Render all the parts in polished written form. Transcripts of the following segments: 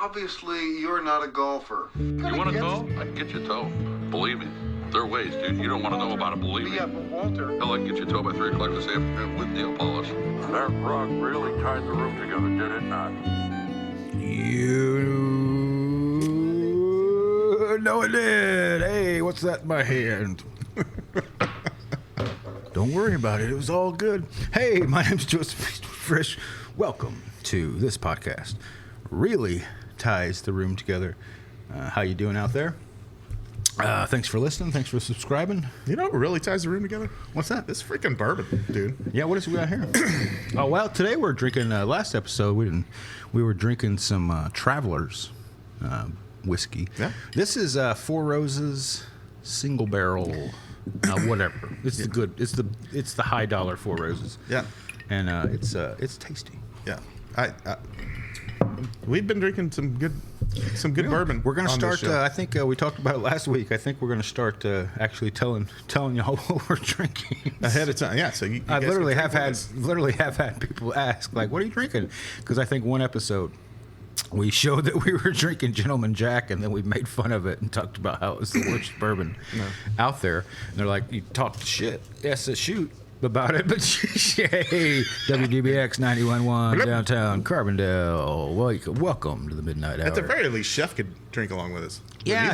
Obviously, you're not a golfer. You want a toe? I can get you a toe. Believe me. There are ways, dude. You don't want to know about it, believe me. Yeah, but Walter... Hell, I can get you a toe by 3 o'clock this afternoon with nail polish. That rug really tied the room together, did it not? You know it did. Hey, what's that in my hand? Don't worry about it. It was all good. Hey, my name's Joseph Frisch. Welcome to this podcast. Really ties the room together. How you doing out there? Thanks for listening. Thanks for subscribing. You know what really ties the room together? What's that? This freaking bourbon, dude. Yeah, what is we got here? Oh, well, today we're drinking, last episode we were drinking some Travelers whiskey. Yeah. This is Four Roses single barrel, whatever. It's the good, it's the high dollar Four Roses. Yeah. And it's tasty. Yeah. We've been drinking some good bourbon. We're going to on start, this show. I think we talked about it last week. I think we're going to start actually telling y'all what we're drinking. Ahead of time. Yeah, so you I guys literally can have had people ask, like, what are you drinking? Because I think one episode we showed that we were drinking Gentleman Jack, and then we made fun of it and talked about how it was the worst bourbon out there. And they're like, you talked shit. Yes, shoot about it, but hey, WDBX 91.1 downtown Carbondale. Welcome to the Midnight Hour. At the very least, Chef could drink along with us. Yeah,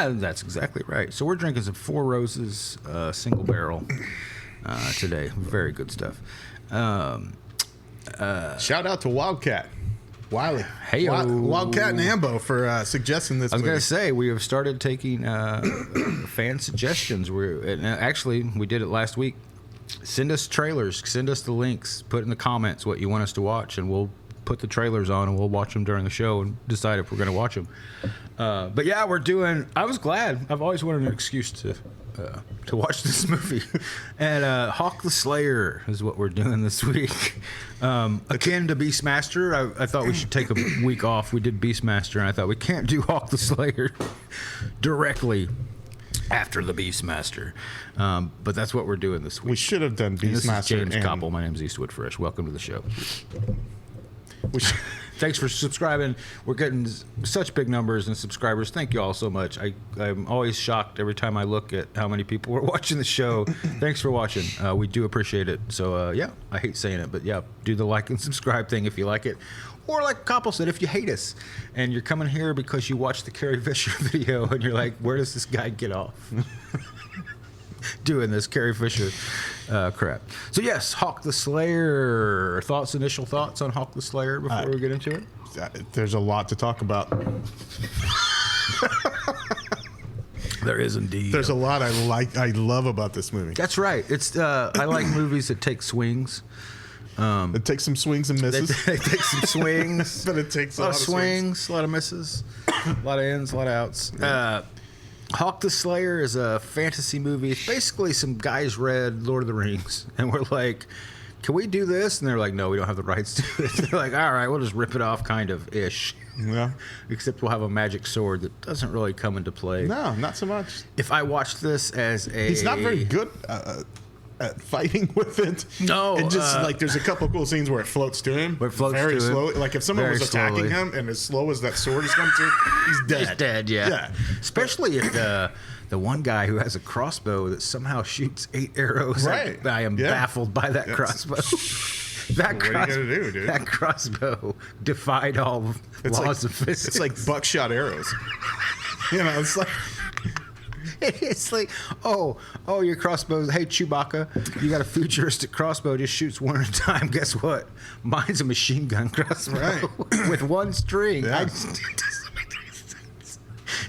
that's exactly right. So we're drinking some Four Roses single barrel today. Very good stuff. Shout out to Wildcat. Wiley. Hey, Wildcat and Ambo for suggesting this I was movie. going to say, we have started taking fan suggestions. Actually, we did it last week. Send us trailers. Send us the links. Put in the comments what you want us to watch, and we'll put the trailers on, and we'll watch them during the show and decide if we're going to watch them. But yeah, I was glad. I've always wanted an excuse to watch this movie. And Hawk the Slayer is what we're doing this week. Akin to Beastmaster, I thought we should take a week off. We did Beastmaster, and I thought we can't do Hawk the Slayer directly after the Beastmaster. But that's what we're doing this week. We should have done Beastmaster. This is James Koppel. My name's Eastwood Fresh. Welcome to the show. Thanks for subscribing. We're getting such big numbers and subscribers. Thank you all so much. I'm always shocked every time I look at how many people are watching the show. Thanks for watching. We do appreciate it. So, yeah, I hate saying it, but yeah, do the like and subscribe thing if you like it. Or like Koppel said, if you hate us and you're coming here because you watched the Carrie Fisher video and you're like, where does this guy get off doing this Carrie Fisher crap? So yes, Hawk the Slayer. Initial thoughts on Hawk the Slayer before we get into it? There's a lot to talk about. There is indeed. There's a lot I love about this movie. That's right. It's I like movies that take swings. It takes some swings and misses. They take some swings. But it takes a lot of swings, a lot of misses, a lot of ins, a lot of outs. Hawk the Slayer is a fantasy movie. It's basically some guys read Lord of the Rings, and we're like, can we do this? And they're like, no, we don't have the rights to it. They're like, all right, we'll just rip it off kind of ish. Yeah. Except we'll have a magic sword that doesn't really come into play. No, not so much. If I watched this as a... He's not very good at fighting with it. No. And just there's a couple cool scenes where it floats to him. Where it floats very to him. slowly. Like if someone Very was attacking slowly. him and as slow as that sword is coming through, he's dead. He's dead, yeah. Yeah. Especially if the one guy who has a crossbow that somehow shoots 8 arrows. Right. I am Yeah. baffled by that crossbow. What are you gonna do, dude? That crossbow defied all laws of physics. It's like buckshot arrows. It's like... It's like, oh, your crossbow. Hey, Chewbacca, you got a futuristic crossbow, just shoots one at a time. Guess what? Mine's a machine gun crossbow Right. with one string. Yeah.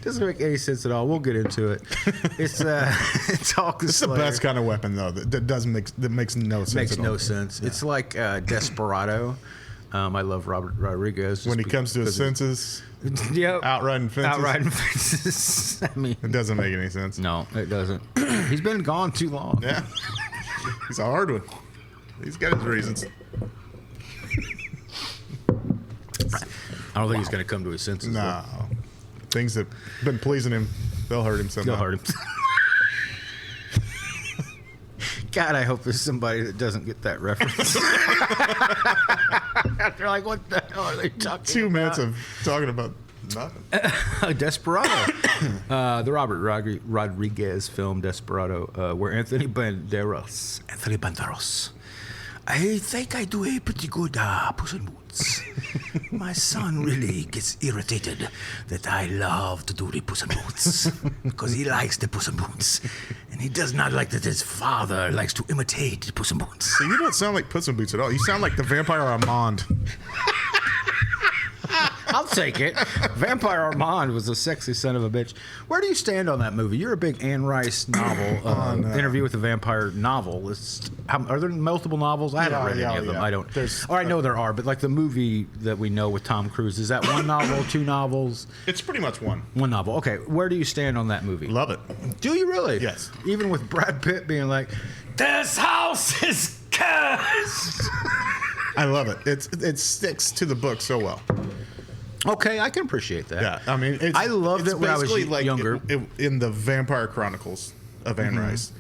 Doesn't make any sense at all. We'll get into it. It's Hawk the It's the Slayer. best kind of weapon, though. That makes no sense. Makes at no all. sense. It's like Desperado. I love Robert Rodriguez. When he comes to his senses, Yep. outriding fences. Outriding fences. I mean, It doesn't make any sense. no, it doesn't. He's been gone too long. Yeah. He's a hard one. He's got his reasons. I don't think he's going to come to his senses. No. Things that have been pleasing him, they'll hurt him somehow. They'll hurt him. God, I hope there's somebody that doesn't get that reference. They're like, what the hell are they talking 2 minutes about? of talking about Nothing. Desperado. The Robert Rodriguez film Desperado, where Anthony Banderas. I think I do a pretty good Puss in Boots. My son really gets irritated that I love to do the Puss in Boots because he likes the Puss in Boots. And he does not like that his father likes to imitate the Puss in Boots. So you don't sound like Puss in Boots at all. You sound like the vampire Armand. I'll take it. Vampire Armand was a sexy son of a bitch. Where do you stand on that movie? You're a big Anne Rice novel, Interview with the Vampire novel. Are there multiple novels? I haven't read any of them. I don't. I know there are, but like the movie that we know with Tom Cruise, is that one novel, two novels? It's pretty much one. One novel. Okay, where do you stand on that movie? Love it. Do you really? Yes. Even with Brad Pitt being like, "This house is cursed." I love it. It sticks to the book so well. Okay, I can appreciate that. Yeah, I mean, I loved it when I was younger. In the Vampire Chronicles of Anne Rice,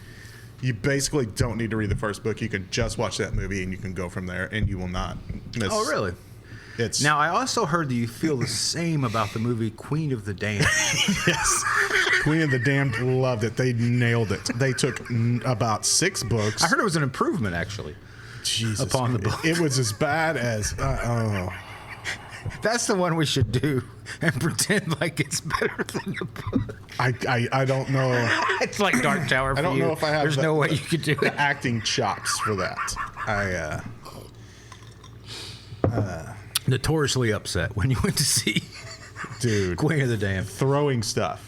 you basically don't need to read the first book. You can just watch that movie, and you can go from there, and you will not miss. Oh, really? Now, I also heard that you feel the same about the movie Queen of the Damned. Yes. Queen of the Damned loved it. They nailed it. They took about 6 books. I heard it was an improvement, actually. Jesus. Upon the book. It was as bad as... That's the one we should do and pretend like it's better than the book. I don't know. It's like Dark Tower for I don't you. know if I have There's no way you could do the it. acting chops for that. Notoriously upset when you went to see Queen of the Damned. Throwing stuff.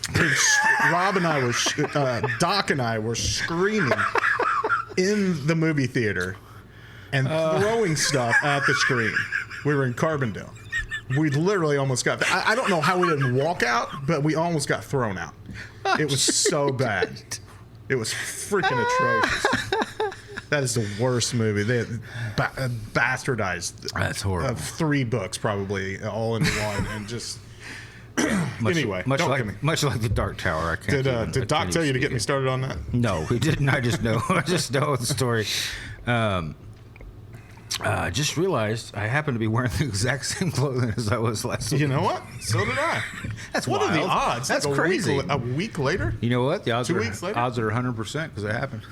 Rob and I were, Doc and I were screaming in the movie theater and throwing stuff at the screen. We were in Carbondale. We literally almost got... I don't know how we didn't walk out, but we almost got thrown out. It was so bad. It was freaking atrocious. That is the worst movie. They bastardized... That's horrible. 3 books, probably, all in one, and just... Anyway, much don't like get me. much like the Dark Tower. I can't. Did Doc tell you to get me started on that? No, he didn't. I just know. I just know the story. I just realized I happen to be wearing the exact same clothing as I was last week. You know what? So did I. That's what wild. are the odds? That's like crazy. A week later? You know what? The odds 2 are weeks later? odds are 100% because it happened.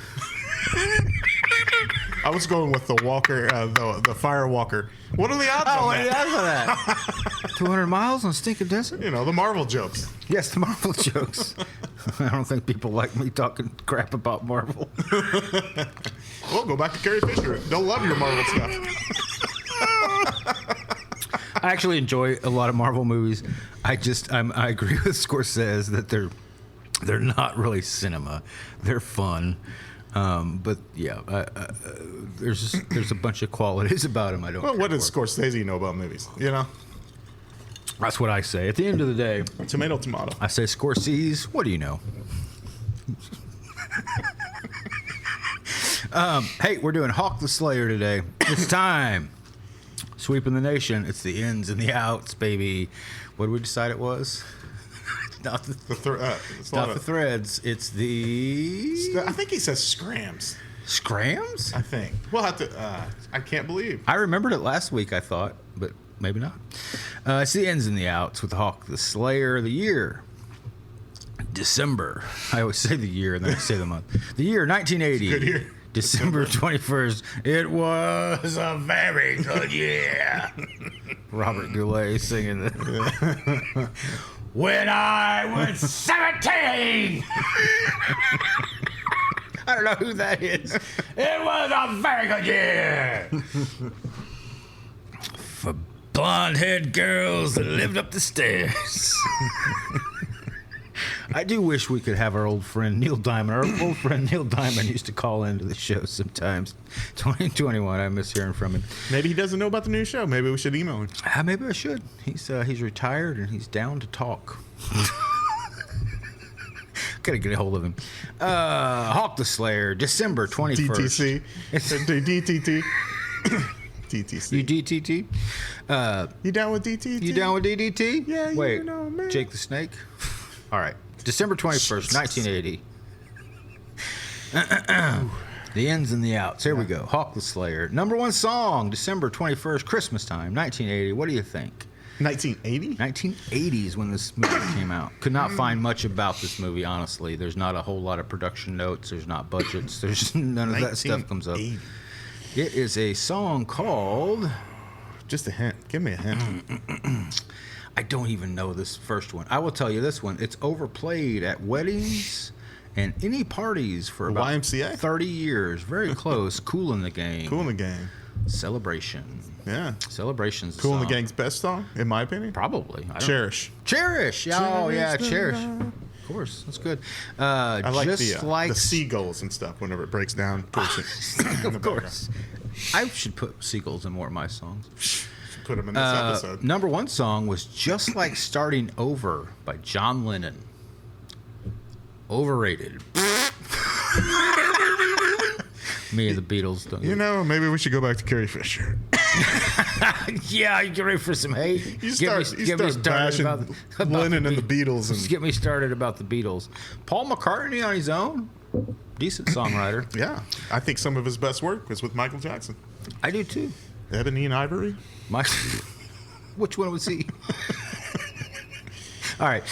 I was going with the Walker, the Fire Walker. What are the odds on what are the that? odds on that? 200 miles on stinking desert? You know, the Marvel jokes. Yes, the Marvel jokes. I don't think people like me talking crap about Marvel. Well, go back to Carrie Fisher. They'll love your Marvel stuff. I actually enjoy a lot of Marvel movies. I agree with Scorsese that they're not really cinema. They're fun. But yeah, there's a bunch of qualities about them I don't. Well, what care does for. Scorsese know about movies? You know, That's what I say. At the end of the day, tomato. I say Scorsese. What do you know? Hey, we're doing Hawk the Slayer today. It's time. Sweeping the nation. It's the ins and the outs, baby. What did we decide it was? Not the threads. It's the... I think he says scrams. Scrams? I think. We'll have to... I can't believe. I remembered it last week, I thought, but maybe not. It's the ins and the outs with Hawk the Slayer of the year. December. I always say the year and then I say the month. The year 1980. Good year. December 21st. It was a very good year. Robert Goulet singing that. When I was 17. I don't know who that is. It was a very good year. For blonde-haired girls that lived up the stairs. I do wish we could have our old friend Neil Diamond. Our old friend Neil Diamond used to call into the show sometimes. 2021, I miss hearing from him. Maybe he doesn't know about the new show. Maybe we should email him. Maybe I should. He's retired and he's down to talk. Gotta get a hold of him. Hawk the Slayer, December 21st. DTT. DTC. You DTT? You down with DTT? You down with DDT? Yeah, Wait, you know, man. Jake the Snake? All right. December 21st, 1980. The ins and the outs. Here we go. Hawk the Slayer. Number 1 song, December 21st, Christmas time, 1980. What do you think? 1980? 1980 is when this movie came out. Could not find much about this movie, honestly. There's not a whole lot of production notes. There's not budgets. There's none of that stuff comes up. 1980. It is a song called... Just a hint. Give me a hint. I don't even know this first one. I will tell you this one. It's overplayed at weddings and any parties for The about YMCA? 30 years. Very close. Cool in the Gang. Cool in the Gang. Celebration. Yeah. Celebration's the Cool in the song. Gang's best song, in my opinion. Probably. I don't Cherish. Cherish. Oh, yeah, Cherish. Cherish. Of course. That's good. I like just the seagulls and stuff whenever it breaks down. Of course. I should put seagulls in more of my songs. Put them in this episode. Number one song was Just Like Starting Over by John Lennon. Overrated. Me and the Beatles. Don't You know, maybe we should go back to Carrie Fisher. Yeah, you get ready for some hate. You start bashing Lennon and the Beatles. Just get me started about the Beatles. Paul McCartney on his own. Decent songwriter. Yeah. I think some of his best work was with Michael Jackson. I do too. Ebony and Ivory. Which one was he? All right.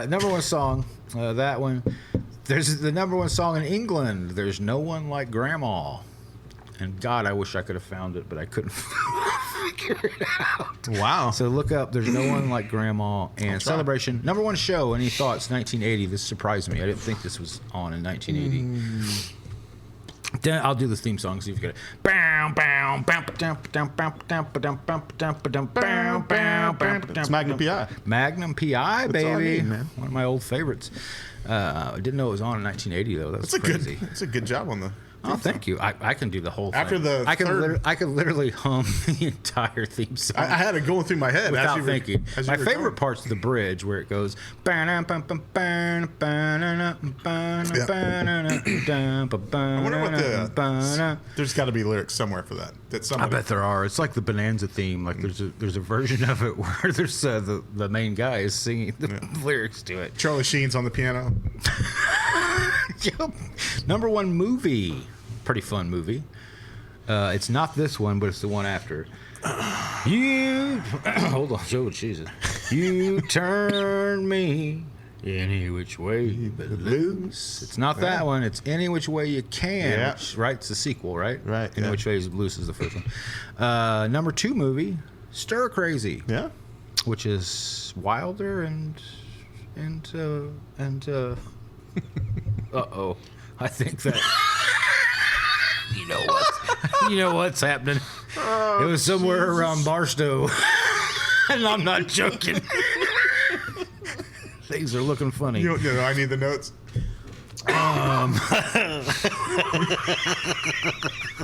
Number one song. That one. There's the number one song in England. There's No One Like Grandma. And God, I wish I could have found it, but I couldn't figure it out. Wow. So look up There's No One Like Grandma and try. Celebration. Number one show. Any thoughts? 1980. This surprised me. I didn't think this was on in 1980. Then I'll do the theme song, see if you get it. It's Magnum P.I. Magnum P.I., That's all I baby. need, man. One of my old favorites. I didn't know it was on in 1980, though. That's crazy. It's a good job on the. Oh, thank you. I can do the whole thing. After the I can third- I can literally hum the entire theme song. I had it going through my head Without as you were, thinking. as you My were favorite going. part's the bridge where it goes. I I wonder what there's got to be lyrics somewhere for that. That I somebody. bet there are. It's like the Bonanza theme. Like there's a version of it where there's the main guy is singing the lyrics to it. Charlie Sheen's on the piano. Yep. Number one movie. Pretty fun movie. It's not this one, but it's the one after. You hold on, oh Jesus! You turn me any which way but loose. It's not that one. It's Any Which Way You Can. Yeah. Which, right? It's the sequel, right? Right, Any yeah. Which Way Is Loose is the first one. Number two movie, Stir Crazy. Yeah. Which is Wilder and uh-oh. I think that you know what's happening. It was somewhere around Barstow. And I'm not joking. Things are looking funny. You know, I need the notes.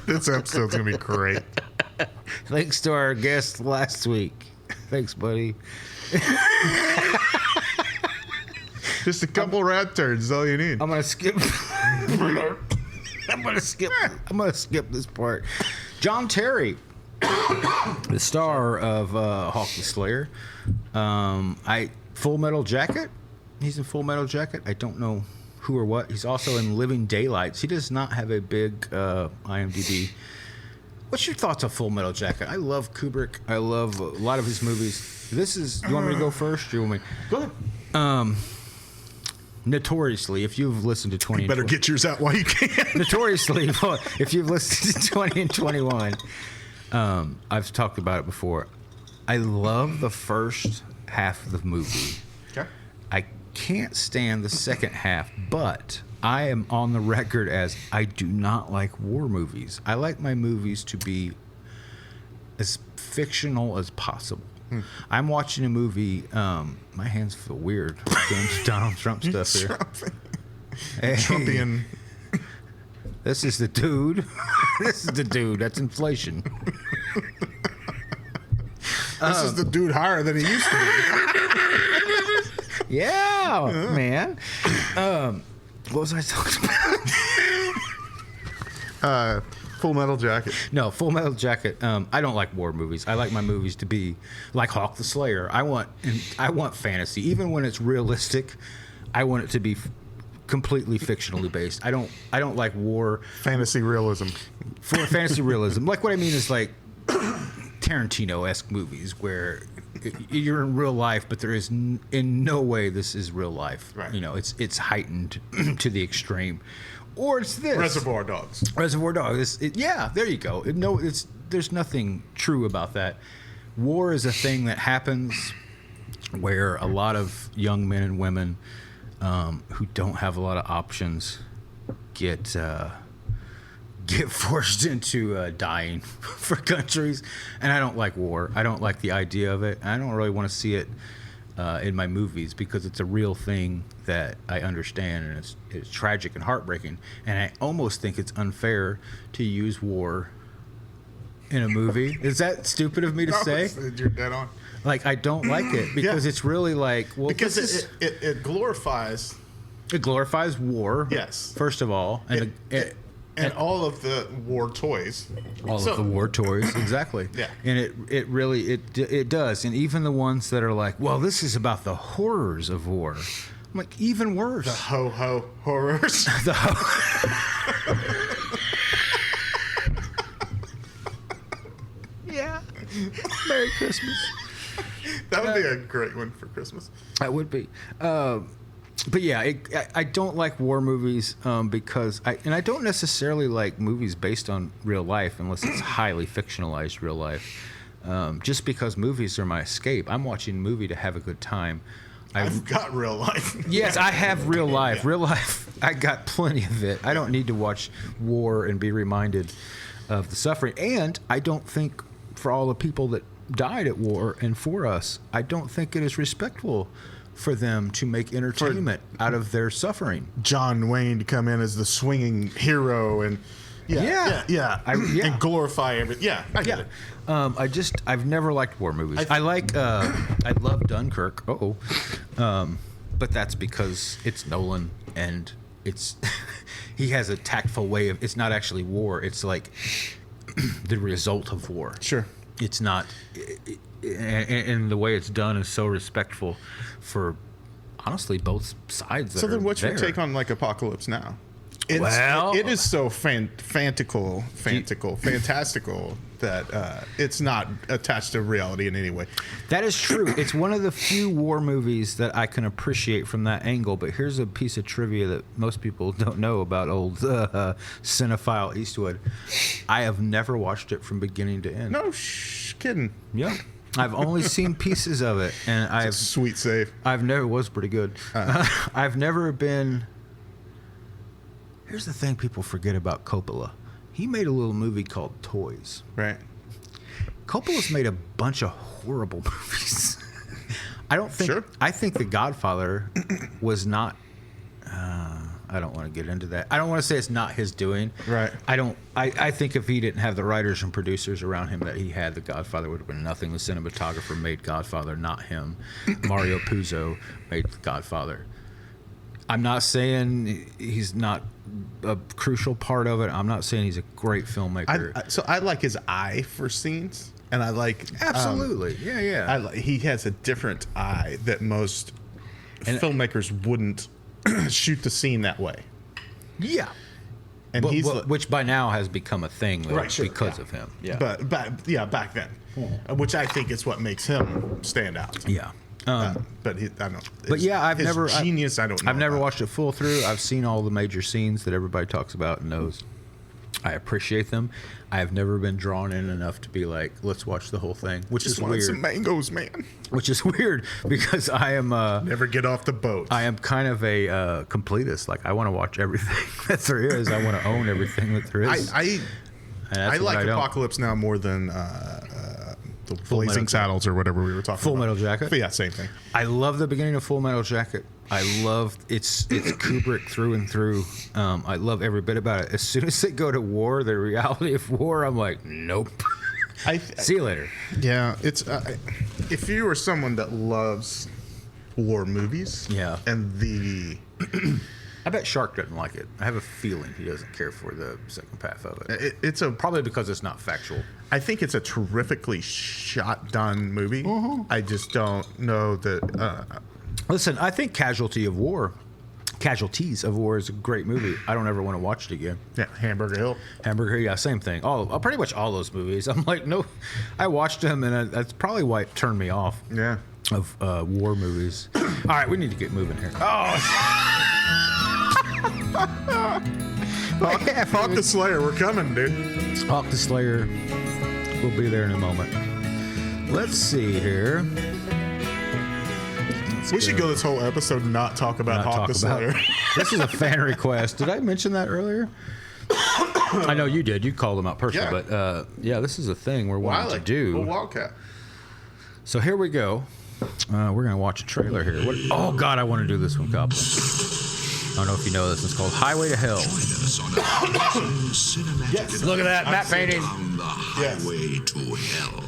This episode's gonna be great. Thanks to our guest last week. Thanks, buddy. Just a couple rat turds is all you need. I'm gonna skip. I'm gonna skip this part. John Terry, the star of Hawk the Slayer. Full Metal Jacket. He's in Full Metal Jacket. I don't know who or what. He's also in Living Daylights. He does not have a big IMDb. What's your thoughts on Full Metal Jacket? I love Kubrick. I love a lot of his movies. You want me to go first? Or you want me? Go ahead. Notoriously, if you've listened to 20 You better get yours out while you can. Notoriously, if you've listened to 20 and 21, I've talked about it before. I love the first half of the movie. Okay. I can't stand the second half, but I am on the record as I do not like war movies. I like my movies to be as fictional as possible. I'm watching a movie. My hands feel weird doing Donald Trump stuff here. Hey, Trumpian. this is the dude. This is the dude. That's inflation. This is the dude higher than he used to be. Yeah, man. What was I talking about? Full Metal Jacket. No, Full Metal Jacket. I don't like war movies. I like my movies to be like Hawk the Slayer. I want fantasy, even when it's realistic. I want it to be completely fictionally based. I don't like war Fantasy realism. for fantasy realism. Like what I mean is like Tarantino-esque movies where you're in real life, but there is in no way this is real life. Right. You know, it's heightened to the extreme. Or it's this. Reservoir Dogs. Reservoir Dogs. Yeah, there you go. There's nothing true about that. War is a thing that happens where a lot of young men and women who don't have a lot of options get forced into dying for countries. And I don't like war. I don't like the idea of it. I don't really want to see it in my movies because it's a real thing that I understand, and it's tragic and heartbreaking. And I almost think it's unfair to use war in a movie. Is that stupid of me to say? You're dead on. Like, I don't like it because it's really like, well, because it glorifies. It glorifies war. Yes. First of all, and all of the war toys. All of the war toys, exactly. Yeah. And it really does. And even the ones that are like, well, this is about the horrors of war. I'm like, even worse. The ho-ho horrors. The ho. Yeah. Merry Christmas. That would be a great one for Christmas. That would be. But yeah, I don't like war movies because I don't necessarily like movies based on real life unless it's highly fictionalized real life. Just because movies are my escape. I'm watching a movie to have a good time. I've got real life. Yes, I have real life. Yeah. Real life, I got plenty of it. I don't need to watch war and be reminded of the suffering. And I don't think for all the people that died at war and for us, I don't think it is respectful for them to make entertainment out of their suffering. John Wayne to come in as the swinging hero and and glorify everything. Yeah, I get it. I've never liked war movies. I love Dunkirk. But that's because it's Nolan and it's he has a tactful way of. It's not actually war. It's like the result of war. Sure. It's not, and the way it's done is so respectful for, honestly, both sides. That so then, are what's there. your take on like Apocalypse Now? It is so fantastical that it's not attached to reality in any way. That is true. It's one of the few war movies that I can appreciate from that angle. But here's a piece of trivia that most people don't know about old cinephile Eastwood. I have never watched it from beginning to end. No, kidding. Yeah. I've only seen pieces of it, and It's a sweet save. I've never was pretty good. I've never been. Here's the thing people forget about Coppola. He made a little movie called Toys. Right. Coppola's made a bunch of horrible movies. I don't think. Sure. I think The Godfather was not. I don't want to get into that. I don't want to say it's not his doing. Right. I think if he didn't have the writers and producers around him that he had, The Godfather would have been nothing. The cinematographer made Godfather, not him. Mario Puzo made The Godfather. I'm not saying he's not a crucial part of it. I'm not saying he's a great filmmaker. So I like his eye for scenes, and I like absolutely, yeah. He has a different eye that most filmmakers wouldn't shoot the scene that way. Yeah, and which by now has become a thing, though, right, sure, because of him. Yeah, but back then, which I think is what makes him stand out. Yeah. But I don't. But yeah, I've never genius. I don't know. I've never watched it full through. I've seen all the major scenes that everybody talks about and knows. I appreciate them. I have never been drawn in enough to be like, let's watch the whole thing, which is weird. Some mangoes, man. Which is weird because I am never get off the boat. I am kind of a completist. Like I want to watch everything that there is. I want to own everything that there is. I like Apocalypse Now more than the Blazing Saddles or whatever we were talking about. Full Metal Jacket? But yeah, same thing. I love the beginning of Full Metal Jacket. I love it's Kubrick through and through. I love every bit about it. As soon as they go to war, the reality of war, I'm like, nope. See you later. Yeah, it's if you are someone that loves war movies, yeah, and the I bet Shark doesn't like it. I have a feeling he doesn't care for the second half of it. It's probably because it's not factual. I think it's a terrifically shot done movie. I just don't know that. Listen, I think Casualty of War Casualties of War is a great movie. I don't ever want to watch it again. Yeah, Hamburger Hill. Hamburger, yeah, same thing. Pretty much all those movies. I'm like, no, I watched them, and that's probably why it turned me off Yeah. of war movies. All right, we need to get moving here. Oh, Hawk the Slayer, we're coming, dude. Hawk the Slayer. We'll be there in a moment. Let's see here. We should go this whole episode and not talk about Hawk the Slayer. This is a fan request. Did I mention that earlier? I know you did. You called them out personally, Yeah. but yeah, this is a thing we're wanting to do. A Wildcat. So here we go. We're gonna watch a trailer here. Oh God, I want to do this one, Goblin. I don't know if you know this. It's called Highway to Hell. Yes. Look at that map painting. On the highway to hell.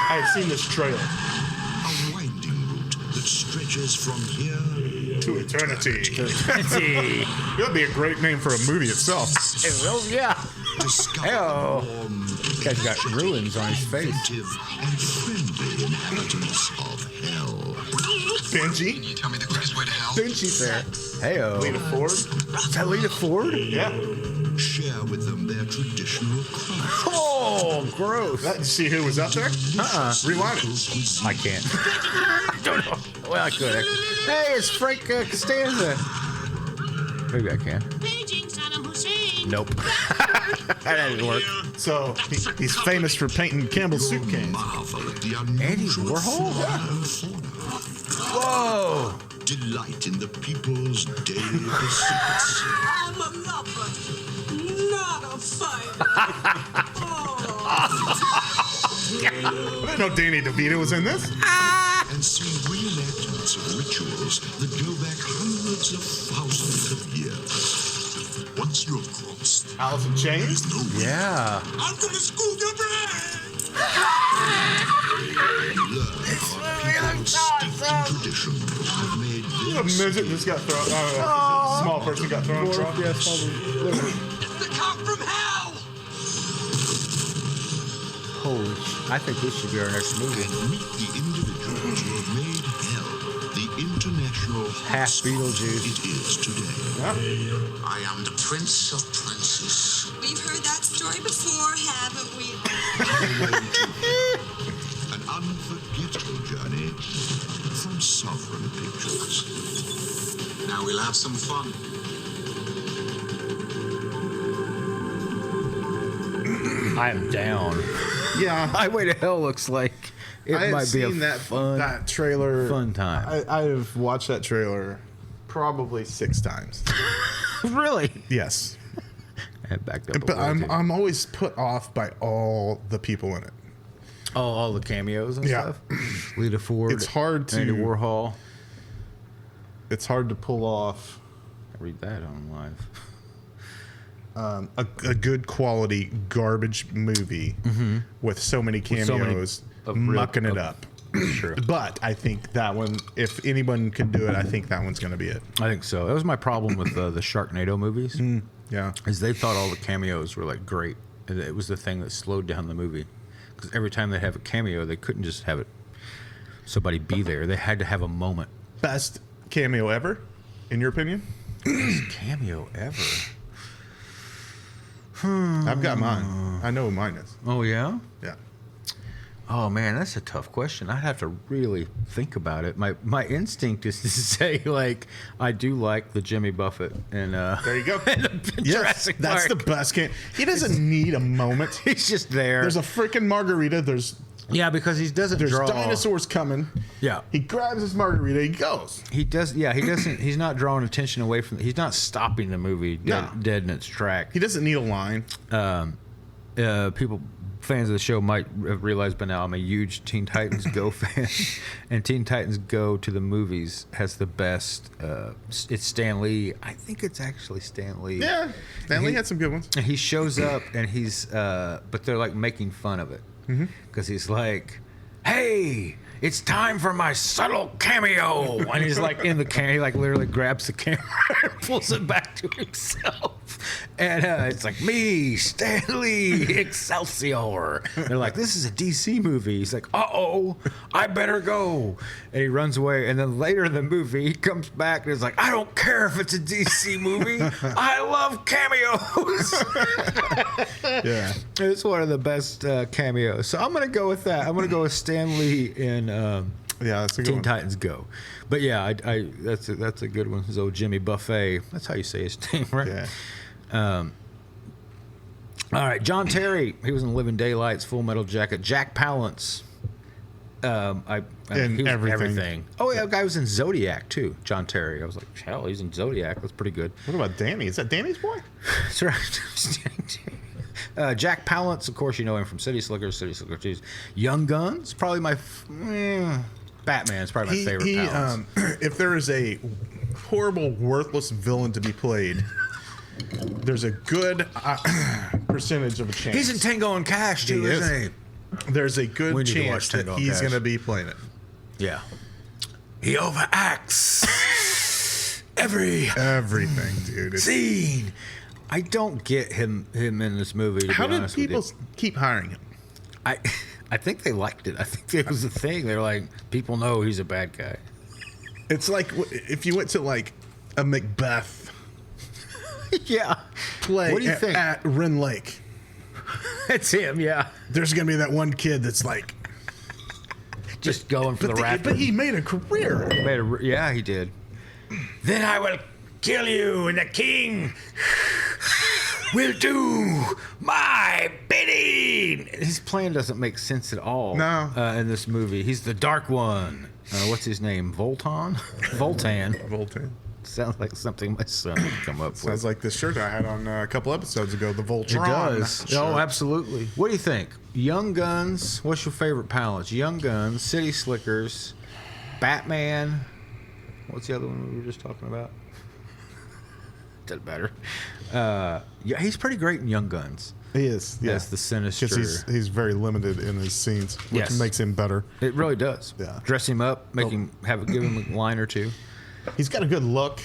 I've seen this trailer. A winding route that stretches from here To eternity. See. That'd be a great name for a movie itself. Oh yeah. discover Hell. the warm, Guy's got ruins on his face. inventive, and friendly inhabitants of hell. Benji. Can you tell me the quickest way to hell? Benji's there. Heyo. Lita Ford. Is that Lita Ford? Yeah. Share with them their traditional crafts. Oh, gross. See who was up there? Rewind it. I can't. I don't know. Well, I could. Hey, it's Frank Costanza. Maybe I can. Nope. That didn't work. So he's famous for painting Campbell's soup cans. Marvel at the Andy unusual Warhol? flora and fauna. Whoa. Delight in the people's daily pursuits. I'm a lover, not a fighter. I didn't know Danny DeVito was in this. And see reenactments of rituals that go back hundreds of thousands of years. Once you're crossed, Alice in Chains. no way. Yeah. I'm gonna school your brain. Learn how people steeped in tradition have made A this midget just got thrown. Small person got thrown. The cop from hell. Holy I think this should be our next movie. and meet the individuals who have made hell the international Half hotspot Beetlejuice. it is today. I am the Prince of Princes. We've heard that story before, haven't we? An unforgettable journey from Sovereign Pictures. Now we'll have some fun. I am down. Yeah. Highway to Hell looks like it I have might be a seen fun that trailer. fun time. I've watched that trailer probably 6 times. Really? Yes. I backed up. But I'm always put off by all the people in it. Oh, all the cameos and Yeah. stuff. Lita Ford. It's hard to- Andy Warhol. It's hard to pull off I read that on live. a good quality garbage movie with so many Mm-hmm. so many cameos of real- mucking it of- up. Sure. But I think that one, if anyone can do it, I think that one's going to be it. I think so. That was my problem with the Sharknado movies. Yeah. Is they thought all the cameos were like great. And it was the thing that slowed down the movie. Because every time they have a cameo, they couldn't just have it somebody be there. They had to have a moment. Best cameo ever, in your opinion? Best cameo ever. I've got mine. I know who mine is. Oh yeah. Yeah. Oh man, that's a tough question. I'd have to really think about it. My instinct is to say like I do like the Jimmy Buffett and There you go. Jurassic Yes, that's Park. the best cameo. He doesn't need a moment. He's just there. There's a freaking margarita. There's because he doesn't draw. dinosaurs coming. Yeah. He grabs his margarita. He goes. He does. Yeah, he doesn't. He's not drawing attention away from. He's not stopping the movie dead in its track. He doesn't need a line. People, fans of the show might have realized by now I'm a huge Teen Titans Go fan, and Teen Titans Go to the movies has the best. It's Stan Lee. I think it's actually Stan Lee. Yeah. Stanley had some good ones. And he shows up and he's, but they're like making fun of it because he's like, "Hey, it's time for my subtle cameo," and he's like in the camera, he like literally grabs the camera and pulls it back to himself. And it's like, me, Stanley, Excelsior. They're like, this is a DC movie. He's like, uh-oh, I better go. And he runs away. And then later in the movie, he comes back and is like, I don't care if it's a DC movie. I love cameos. Yeah. It's one of the best cameos. So I'm going to go with that. I'm going to go with Stan Lee in Yeah, that's a good Teen one. Titans Go. But yeah, that's a good one. His old Jimmy Buffet. That's how you say his name, right? Yeah. All right, John Terry. He was in Living Daylights, Full Metal Jacket. Jack Palance. He was everything. Oh yeah, the guy was in Zodiac too. John Terry. I was like, hell, he's in Zodiac. That's pretty good. What about Danny? Is that Danny's boy? That's right. Jack Palance, of course, you know him from City Slickers, City Slickers 2. Young Guns, probably my Batman's probably my favorite. Palance. If there is a horrible, worthless villain to be played, there's a good percentage of a chance. He's in Tango and Cash, too, He is. isn't he? There's a We good need to chance watch that Tango and he's Cash. going to be playing it. Yeah. He overacts Everything, dude. scene. I don't get him in this movie. To How be did honest with people you. keep hiring him? I think they liked it. I think it was a thing. They're like, people know he's a bad guy. It's like if you went to like a Macbeth Yeah. play What do you think? at Ren Lake. It's him, yeah. There's going to be that one kid that's like, Just going for the rap. but he made a career. Yeah, he did. Then I will kill you, and the king will do my bidding. His plan doesn't make sense at all. No. In this movie, he's the Dark One. What's his name? Voltan. Voltaire. Sounds like something my son would come up with. Sounds like the shirt I had on a couple episodes ago, the It Voltron. does. shirt. Oh, absolutely. What do you think? Young Guns. What's your favorite Palance? Young Guns, City Slickers, Batman. What's the other one we were just talking about? Doesn't matter. Yeah, he's pretty great in Young Guns. He is. Yeah. That's the sinister. Because he's very limited in his scenes, which Yes. makes him better. It really does. Yeah. Dress him up, give him a line or two. He's got a good look.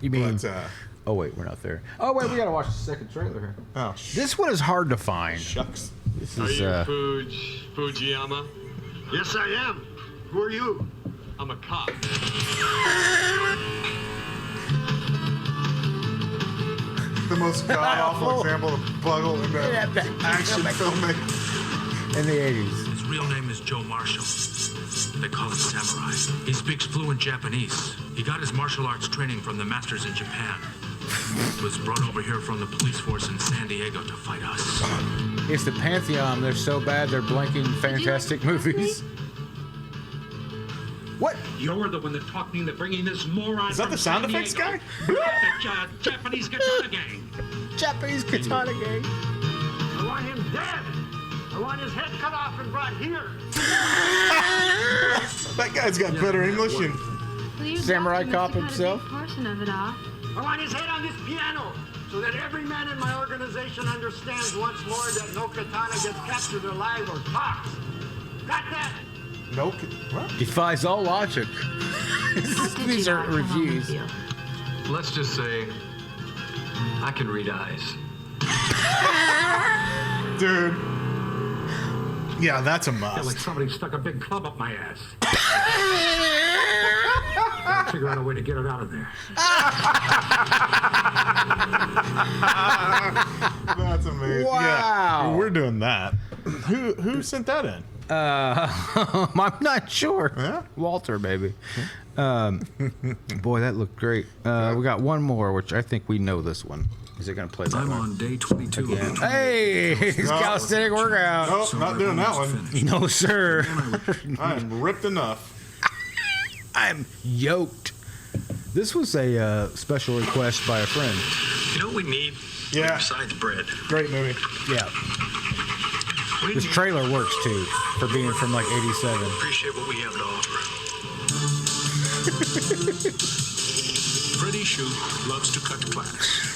You mean? But, Oh wait, we're not there. Oh wait, we gotta watch the second trailer here. oh, This one is hard to find. shucks. This Are is you Fujiyama? Yes, I am. Who are you? I'm a cop. The most god-awful example of Buggle in the action filmmaking. in the 80s. His real name is Joe Marshall. They call him Samurai. He speaks fluent Japanese. He got his martial arts training from the masters in Japan. Was brought over here from the police force in San Diego to fight us. It's the Pantheon. They're so bad they're blanking fantastic movies. What? You're the one that talked me into bringing this moron. Is that the sound effects guy? The Japanese Katana Gang. Japanese Katana Gang. I want him dead. I want his head cut off and brought here. That guy's got better English than Samurai Cop himself. Portion of it all. I want his head on this piano so that every man in my organization understands once more that no katana gets captured alive or talks. Got that? no. What? Defies all logic. These are reviews. Let's just say I can read eyes. Dude. Yeah, that's a Like must. somebody stuck a big club up my ass. Figure out a way to get it out of there. That's amazing. Wow. Yeah, we're doing that. Who sent that in? I'm not sure. Yeah? Walter, baby. Boy, that looked great. We got one more, which I think we know this one. Is it going to play that I'm one? on day 22 Again. of the Hey, it's calisthenic workout. Nope, not doing that one. No, sir. I am ripped enough. I'm yoked. This was a special request by a friend. You know what we need? Yeah. Besides bread. Great movie. Yeah. We This need trailer works, too, for being from, like, 87. appreciate what we have to offer. Freddie Shue loves to cut class.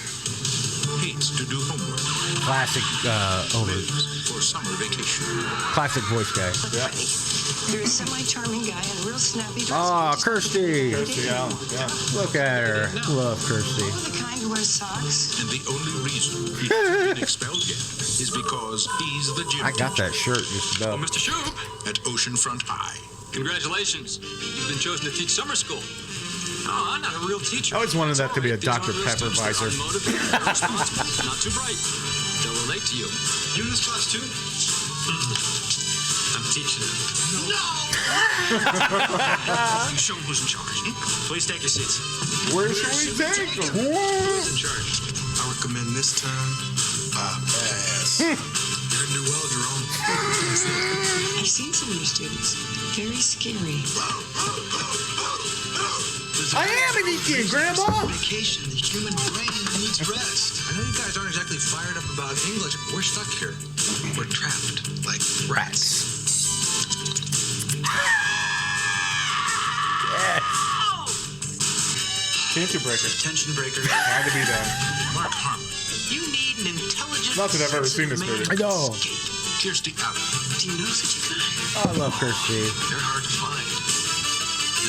Hates to do homework. Classic, Lives for summer vacation. classic voice guy. Yeah. You're a semi-charming guy and a real snappy dresser. Oh, Kirsty. Kirstie Allen, yeah. Look at her. Love Kirsty. You're the kind who wears socks. And the only reason he hasn't been expelled yet is because he's the gym I got that shirt just about. Mr. Shoop, at Oceanfront High. congratulations. You've been chosen to teach summer school. Oh, I'm not a real teacher. I always wanted that to be a These aren't Dr. real Pepper students. They're visor. unmotivated, irresponsible, not too bright. They'll relate to you. You in this class too? I'm teaching them. You show him who's in charge. Please take your seats. Where should we take them? Who's in charge? I recommend this time, pass. You're gonna do well, Jerome. I've seen some of your students. Very scary. I am an Indian, Grandma. Vacation, the human brain needs rest. I know you guys aren't exactly fired up about English. We're stuck here. We're trapped like rats. Tension breaker. Tension breaker. Had to be done. Mark Harmon. You need an intelligent. Not that I've ever seen this movie. I know. Kirstie Allen. Do you know such a guy? I love Kirsty. They're hard to find.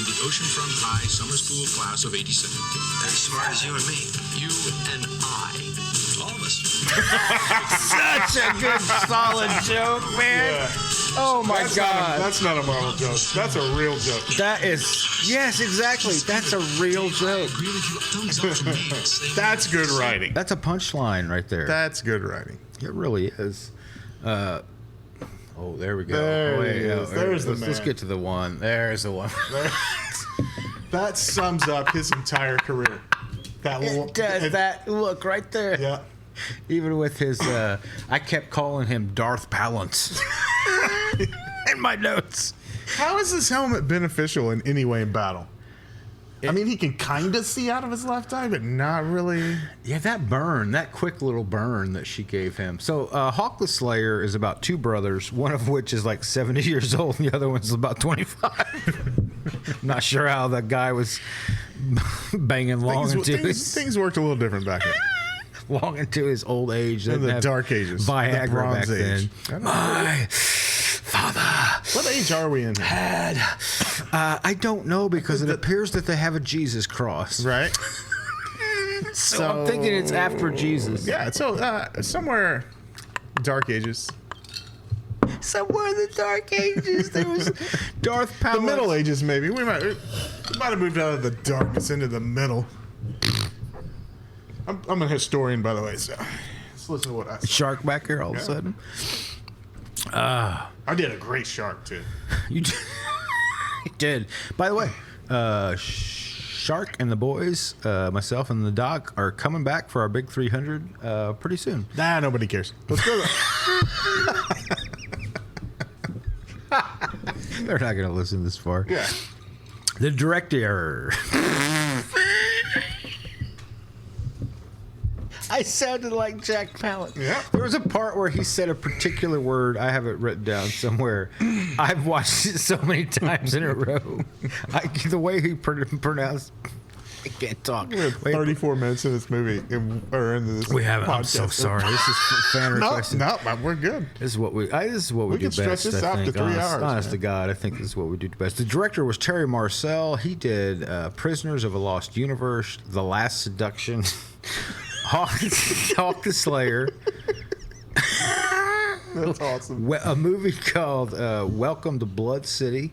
In the Oceanfront High summer school class of 87. As smart as you and me. You and I. All of us. Such a good, solid joke, man. Yeah. Oh my That's God. That's not a Marvel joke. That's a real joke. That is, yes, exactly. That's a real joke. Agree with you. Thumbs up from me. That's good writing. That's a punchline right there. That's good writing. It really is. Oh, there we go. There Wait, he is. There's the let's man. get to the one. There's the one. That sums up his entire career. That little, It does that look right there. Yeah. Even with his, I kept calling him Darth Palance in my notes. How is this helmet beneficial in any way in battle? I mean, he can kind of see out of his left eye, but not really. Yeah, that burn, that quick little burn that she gave him. So, Hawk the Slayer is about two brothers, one of which is like 70 years old, and the other one's about 25. Not sure how that guy was banging long into Things worked a little different back then. long into his old age. They In the didn't have Dark Ages. The Viagra Bronze back Age. then. My father What age are we in here? had. I don't know because it appears that they have a Jesus cross. Right? So I'm thinking it's after Jesus. Yeah, so somewhere Dark Ages. Somewhere in the Dark Ages, there was Darth Palance. The Middle Ages, maybe. We might have moved out of the darkness into the middle. I'm a historian, by the way, so let's listen to what I said. Shark back here all of a sudden. I did a great shark, too. You did. You did. By the way, Shark and the boys, myself and the doc, are coming back for our big 300 pretty soon. Nah, nobody cares. Let's go. They're not going to listen this far. Yeah. The director. I sounded like Jack Palance. Yeah. There was a part where he said a particular word. I have it written down somewhere. I've watched it so many times in a row. The way he pronounced, I can't talk. We have 34 minutes in this movie, in this. We haven't. I'm so podcast. sorry. This is fan request. No, we're good. This is what we. This is what we do can stretch best. this I out to think. 3 honest, hours, honest man. to God, I think this is what we do best. The director was Terry Marcel. He did Prisoners of a Lost Universe, The Last Seduction, Hawk the Slayer. That's awesome. A movie called Welcome to Blood City,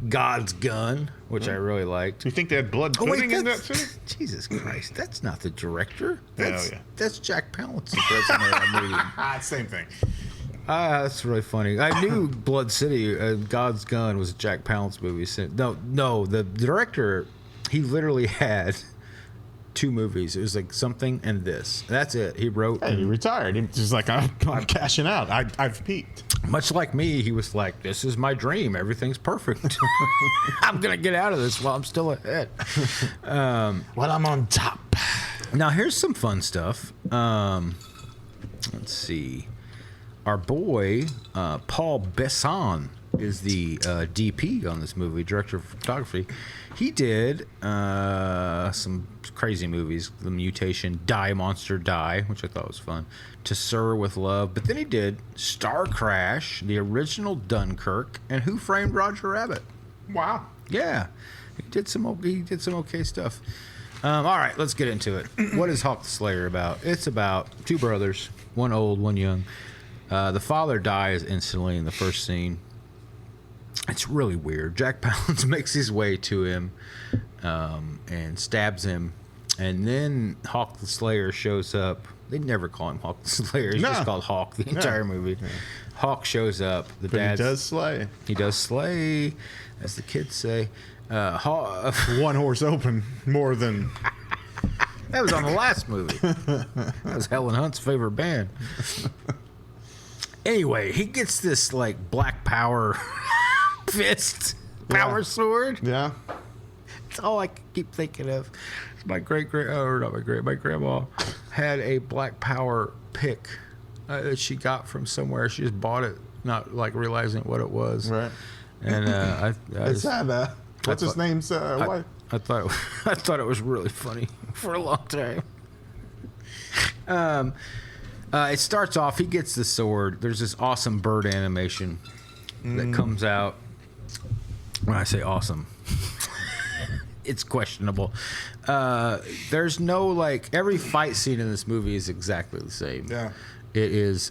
God's Gun, which I really liked. Do you think they had blood pudding in that city? Jesus Christ, that's not the director. Hell That's, yeah. that's Jack Palance. The president of that movie. Same thing. That's really funny. I knew Blood City, God's Gun, was a Jack Palance movie. No, the director, he literally had 2 movies. It was like something and this. That's it. He wrote. Hey, he retired. He's just like, I'm cashing out. I've peaked. Much like me, he was like, this is my dream. Everything's perfect. I'm going to get out of this while I'm still ahead. While I'm on top. Now, here's some fun stuff. Let's see. Our boy, Paul Besson, is the DP on this movie, director of photography. He did some crazy movies. The Mutation, Die Monster Die, which I thought was fun. To Sir with Love. But then he did Star Crash, the original Dunkirk, and Who Framed Roger Rabbit. Wow. Yeah. He did some okay stuff. All right, let's get into it. What is Hawk the Slayer about? It's about two brothers, one old, one young. The father dies instantly in the first scene. It's really weird. Jack Palance makes his way to him and stabs him. And then Hawk the Slayer shows up. They never call him Hawk the Slayer. He's just called Hawk the entire movie. Yeah. Hawk shows up. But he does slay. He does slay, as the kids say. One horse open more than... That was on the last movie. That was Helen Hunt's favorite band. Anyway, he gets this like black power fist power sword. Yeah. It's all I keep thinking of. My grandma had a black power pick that she got from somewhere. She just bought it, not like realizing what it was. Right. And what's his name's wife? I thought it was really funny for a long time. It starts off. He gets the sword. There's this awesome bird animation that comes out. When I say awesome, it's questionable. There's no like every fight scene in this movie is exactly the same. Yeah. It is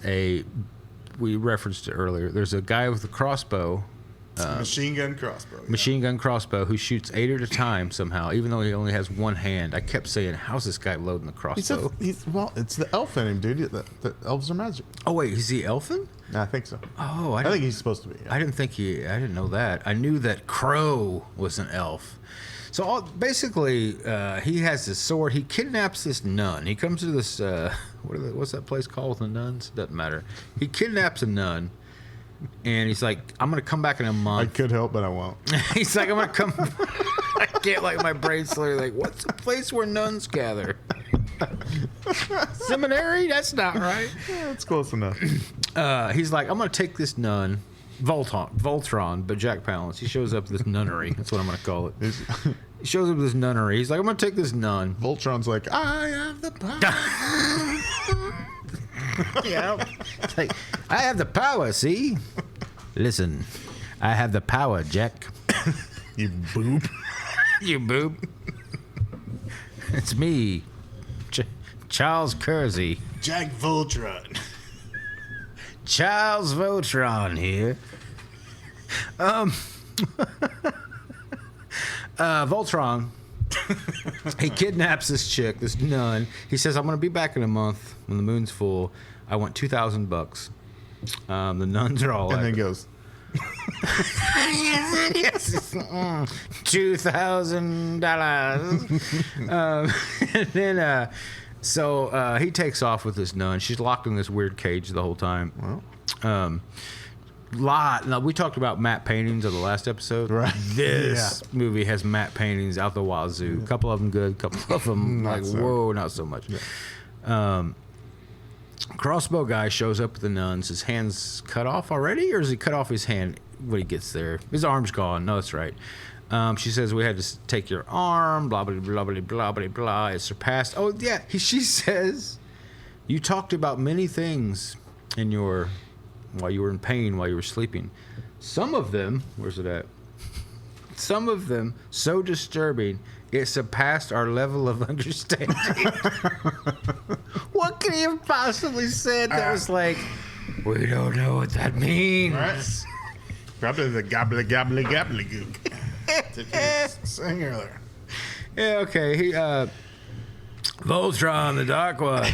we referenced it earlier. There's a guy with a crossbow. Machine gun crossbow who shoots 8 at a time somehow, even though he only has one hand. I kept saying, how's this guy loading the crossbow? It's the elf in him, dude. The elves are magic. Oh, wait, is he elfin? I think so. Oh, I think he's supposed to be. Yeah. I didn't know that. I knew that Crow was an elf. So basically, he has this sword. He kidnaps this nun. He comes to this, what's that place called with the nuns? Doesn't matter. He kidnaps a nun. And he's like, I'm going to come back in a month. I could help, but I won't. He's like, I'm going to come. I can't, like, my brain's slowly like, what's a place where nuns gather? Seminary? That's not right. Yeah, it's close enough. He's like, I'm going to take this nun, Voltron, but Jack Palance. He shows up at this nunnery. That's what I'm going to call it. He shows up at this nunnery. He's like, I'm going to take this nun. Voltron's like, I have the power. Yeah. It's like, I have the power, see? Listen, I have the power, Jack. You boob. You boob. It's me, Charles Kersey. Jack Voltron. Charles Voltron here. Voltron. He kidnaps this chick, this nun. He says, I'm going to be back in a month when the moon's full. I want $2,000. The nuns are all and like... then goes... yes, $2,000. And then, so he takes off with this nun. She's locked in this weird cage the whole time. Well... Now, we talked about matte paintings of the last episode. Right. This movie has matte paintings out the wazoo. A couple of them good, a couple of them not so much. Yeah. Crossbow guy shows up with the nuns. His hand's cut off already, or does he cut off his hand when he gets there? His arm's gone. No, that's right. She says, we had to take your arm, blah, blah, blah, blah, blah, blah, blah. It surpassed. Oh, yeah. She says, you talked about many things in your... while you were in pain, while you were sleeping. Some of them, where's it at? Some of them, so disturbing, it surpassed our level of understanding. What could he have possibly said that was like, we don't know what that means? Right. Probably the gobbly gobbly gobbly gook. That you sang earlier. Yeah, okay. Voltron, the Dark One.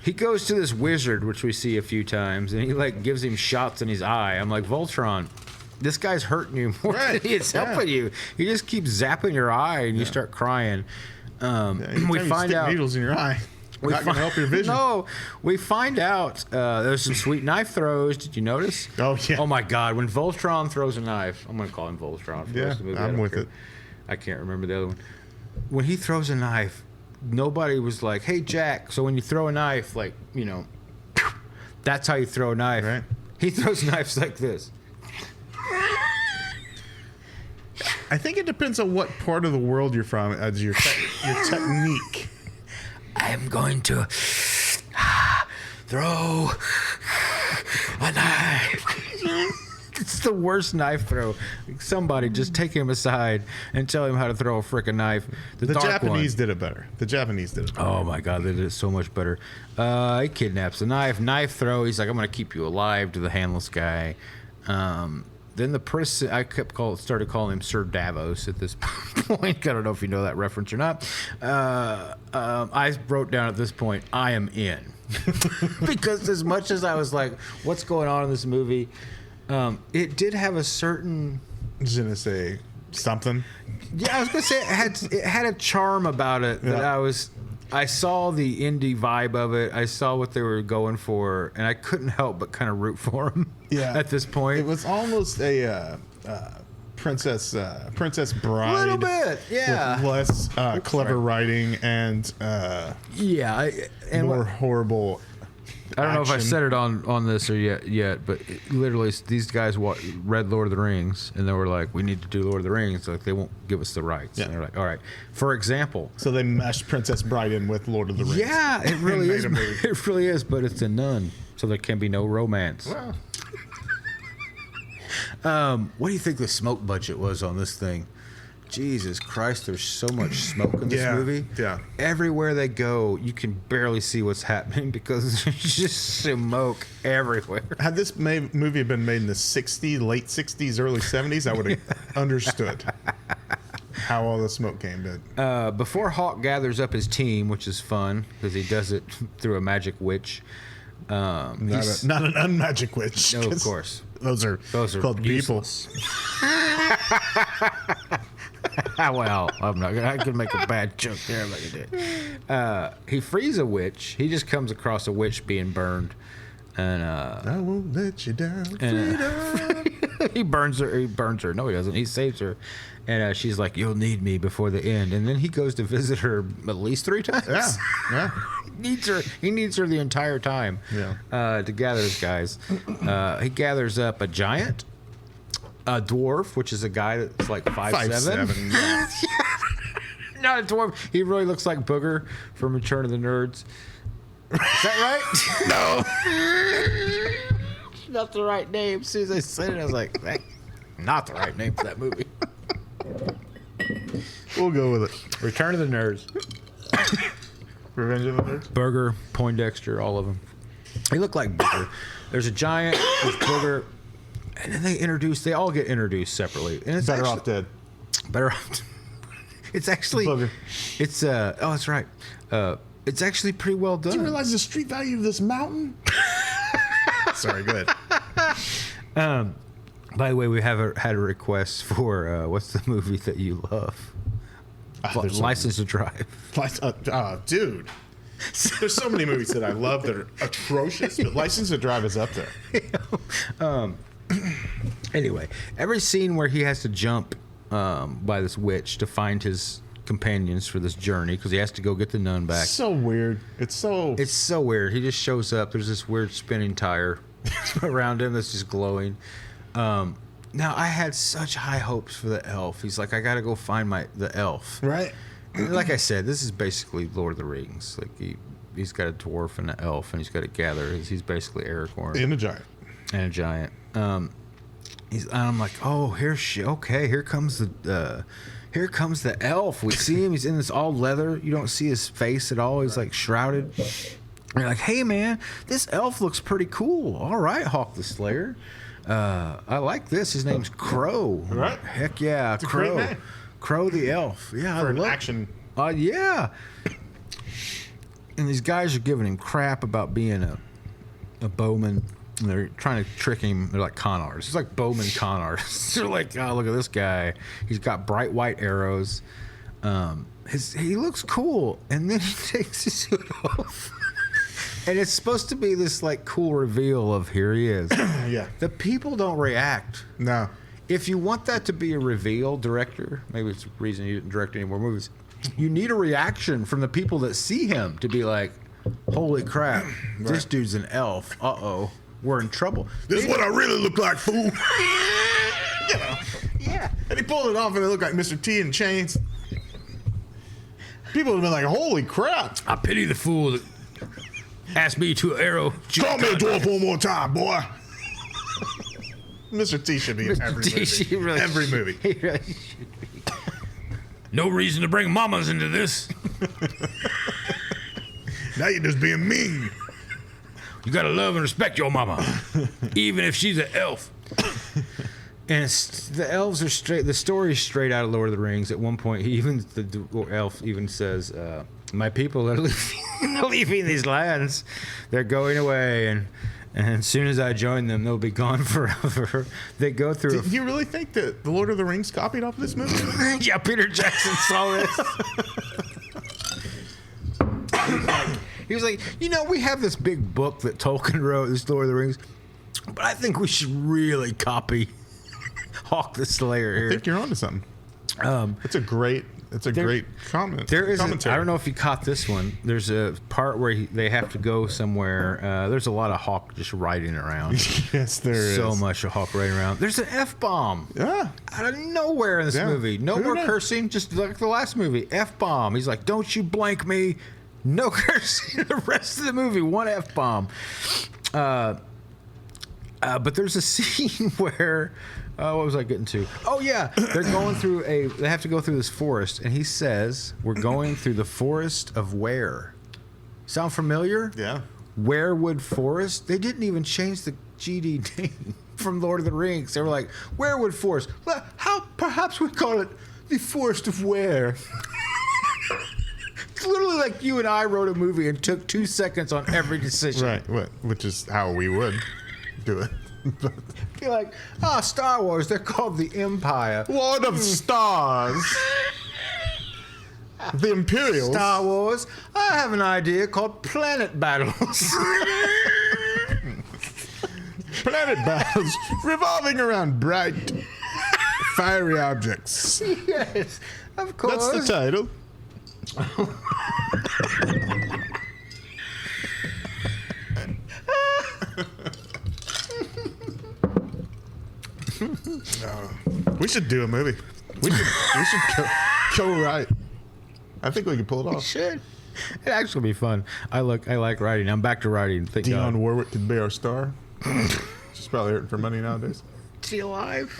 He goes to this wizard, which we see a few times, and he like gives him shots in his eye. I'm like, Voltron, this guy's hurting you more than he is helping you. He just keeps zapping your eye, and you start crying. We find out needles in your eye. Not gonna help your vision. No, we find out there's some sweet knife throws. Did you notice? Oh yeah. Oh my God, when Voltron throws a knife, I'm gonna call him Voltron for the rest of the movie. I'm with it. I can't remember the other one. When he throws a knife, nobody was like, hey, Jack, so when you throw a knife, like, you know, that's how you throw a knife. Right. He throws knives like this. I think it depends on what part of the world you're from as your technique. I'm going to throw a knife. It's the worst knife throw. Somebody just take him aside and tell him how to throw a frickin' knife. The Japanese did it better. The Japanese did it better. Oh my God, they did it so much better. He kidnaps the knife throw. He's like, I'm going to keep you alive to the handless guy. Then the prison, I started calling him Sir Davos at this point. I don't know if you know that reference or not. I wrote down at this point, I am in. Because as much as I was like, what's going on in this movie? It did have a certain... Je ne sais something. Yeah, I was going to say it had a charm about it that I saw the indie vibe of it. I saw what they were going for, and I couldn't help but kind of root for them at this point. It was almost a Princess Bride. A little bit, yeah. With less clever writing and more horrible I don't know if I action. said it on this or yet, but literally these guys read Lord of the Rings, and they were like, we need to do Lord of the Rings. Like, they won't give us the rights. Yeah. And they're like, all right. For example. So they mashed Princess Bride in with Lord of the Rings. Yeah, it really is. It really is, but it's a nun, so there can be no romance. Wow. What do you think the smoke budget was on this thing? Jesus Christ, there's so much smoke in this movie. Yeah. Everywhere they go, you can barely see what's happening because there's just smoke everywhere. Had this movie been made in the late 60s, early 70s, I would have understood how all the smoke came. But before Hawk gathers up his team, which is fun because he does it through a magic witch. Not an unmagic witch. No, of course. Those are called useless. People. Well, I'm not gonna. I could make a bad joke there, but I did. He frees a witch. He just comes across a witch being burned, and I won't let you down. He burns her. No, he doesn't. He saves her, and she's like, "You'll need me before the end." And then he goes to visit her at least 3 times. Yeah. He needs her the entire time. Yeah. To gather his guys. He gathers up a giant. A dwarf, which is a guy that's like 5'7". Yeah. Not a dwarf. He really looks like Booger from Return of the Nerds. Is that right? No. Not the right name. As soon as I said it, I was like, not the right name for that movie. We'll go with it. Return of the Nerds. Revenge of the Nerds? Booger, Poindexter, all of them. They look like Booger. There's a giant, there's Booger. And then they all get introduced separately. And it's Better Off Dead. Better Off. It's actually, Booger. It's that's right. It's actually pretty well done. Do you realize the street value of this mountain? Sorry, go ahead. By the way, we have had a request for what's the movie that you love? License to Drive. Dude. There's so many movies that I love that are atrocious, but License to Drive is up there. Anyway, every scene where he has to jump by this witch to find his companions for this journey because he has to go get the nun back. So weird. It's so weird. He just shows up. There's this weird spinning tire around him that's just glowing. Now, I had such high hopes for the elf. He's like, I got to go find the elf. Right. And like I said, this is basically Lord of the Rings. Like he's got a dwarf and an elf, and he's got to gather. He's basically Aragorn. And a giant. I'm like, oh, here comes the elf. We see him. He's in this all leather. You don't see his face at all. He's like shrouded. And you're like, hey man, this elf looks pretty cool. All right, Hawk the Slayer. I like this. His name's Crow. Right? Heck yeah, it's Crow. A great name. Crow the elf. Yeah, for an action. Yeah. And these guys are giving him crap about being a bowman. And they're trying to trick him. They're like con artists. It's like bowman con artists. They're like, oh, look at this guy. He's got bright white arrows. He looks cool. And then he takes his hood off. And it's supposed to be this like cool reveal of here he is. Yeah. The people don't react. No. If you want that to be a reveal, director, maybe it's the reason you didn't direct any more movies, you need a reaction from the people that see him to be like, holy crap, this dude's an elf. Uh-oh, we're in trouble. This is what I really look like, fool. Yeah. And he pulled it off and it looked like Mr. T in chains. People would have been like, holy crap. I pity the fool that asked me to arrow. Call me a dwarf one more time, boy. Mr. T should be in every movie. Really every movie. He really should be. No reason to bring mamas into this. Now you're just being mean. You gotta love and respect your mama, even if she's an elf. And the elves are straight. The story's straight out of Lord of the Rings. At one point, the elf even says, "My people are leaving these lands. They're going away, and as soon as I join them, they'll be gone forever." They go through. Do you really think that the Lord of the Rings copied off of this movie? Yeah, Peter Jackson saw this. He was like, we have this big book that Tolkien wrote, this Lord of the Rings, but I think we should really copy Hawk the Slayer here. I think you're onto something. It's a great comment. There is. Commentary. I don't know if you caught this one. There's a part where they have to go somewhere. There's a lot of Hawk just riding around. Yes, there is. So much of Hawk riding around. There's an F-bomb. Yeah. Out of nowhere in this movie. No more cursing, just like the last movie. F-bomb. He's like, don't you blank me. No cursing. The rest of the movie, one F-bomb. But there's a scene where... what was I getting to? Oh, yeah. They're going through they have to go through this forest, and he says, we're going through the forest of where? Sound familiar? Yeah. Werewood Forest? They didn't even change the GD name from Lord of the Rings. They were like, Werewood Forest. Well, how perhaps we call it the Forest of Were. It's literally like you and I wrote a movie and took 2 seconds on every decision. Right. Which is how we would do it. Be like, Star Wars, they're called the Empire. Lord of Stars. The Imperials. Star Wars, I have an idea called Planet Battles. Planet Battles revolving around bright, fiery objects. Yes, of course. That's the title. We should do a movie. We should co-write. I think we can pull it off. We should. It'd actually be fun. I like writing. I'm back to writing. Thank Dionne God. Warwick could be our star. She's probably hurting for money nowadays. Is she alive?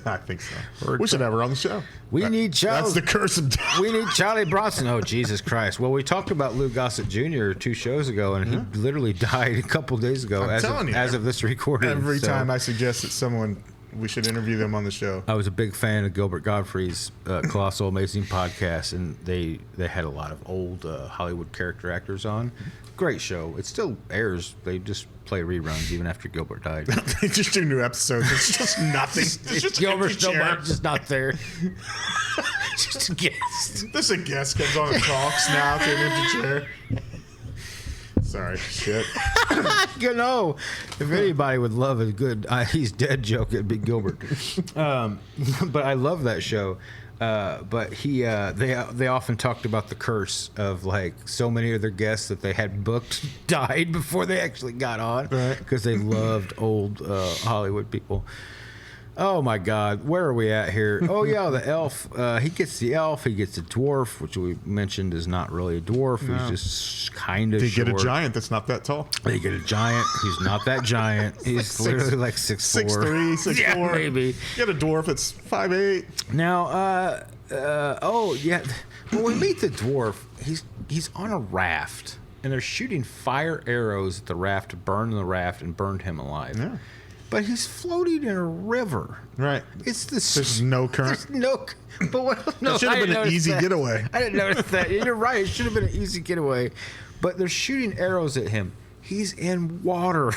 I think so. We should have her on the show. We need Charlie. That's the curse of death. We need Charlie Bronson. Oh, Jesus Christ. Well, we talked about Lou Gossett Jr. 2 shows ago, and he literally died a couple days ago as of this recording. Every time I suggest that someone, we should interview them on the show. I was a big fan of Gilbert Gottfried's Colossal Amazing podcast, and they had a lot of old Hollywood character actors on. Great show. It still airs. They just play reruns even after Gilbert died. They just do new episodes. It's just nothing. It's just Gilbert's just not there. Just a guest. This a guest comes on and talks now to an empty chair. Sorry, shit. If anybody would love a good he's dead joke, it'd be Gilbert. But I love that show. But they often talked about the curse of like so many of their guests that they had booked died before they actually got on because they loved old Hollywood people. Oh my God, where are we at here? Oh yeah, the elf. He gets the elf. He gets a dwarf, which we mentioned is not really a dwarf. No. He's just kind of. They get a giant that's not that tall. They get a giant. He's not that giant. He's like literally like 6'4", 6'3", 6'4". Yeah, maybe. Get a dwarf that's 5'8". Now, oh yeah, when we meet the dwarf, he's on a raft, and they're shooting fire arrows at the raft to burn the raft and burned him alive. Yeah. But he's floating in a river. Right. There's no current. There's no. But what? No, it should have been an easy getaway. I didn't notice that. You're right. It should have been an easy getaway. But they're shooting arrows at him. He's in water.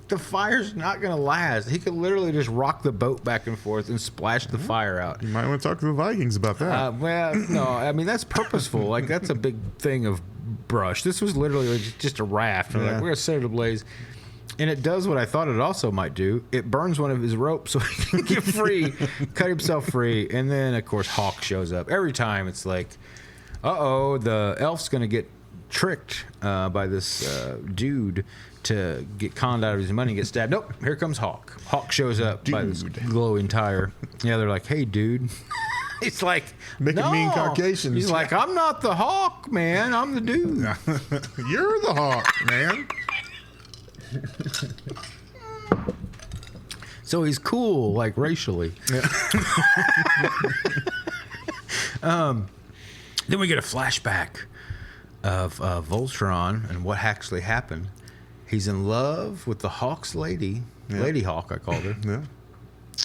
The fire's not going to last. He could literally just rock the boat back and forth and splash the fire out. You might want to talk to the Vikings about that. Well, no. I mean, that's purposeful. Like, that's a big thing of brush. This was literally just a raft. Like, we're going to set it ablaze. And it does what I thought it also might do. It burns one of his ropes so he can get free, cut himself free. And then, of course, Hawk shows up. Every time it's like, uh-oh, the elf's going to get tricked by this dude to get conned out of his money and get stabbed. Nope, here comes Hawk. Hawk shows up by this glowing tire. Yeah, they're like, hey, dude. He's like, Making mean Caucasians. He's like, I'm not the Hawk, man. I'm the dude. You're the Hawk, man. So he's cool, like racially. Yeah. Then we get a flashback of Voltron and what actually happened. He's in love with the Hawk's lady. Yeah. Lady Hawk, I called her. Yeah.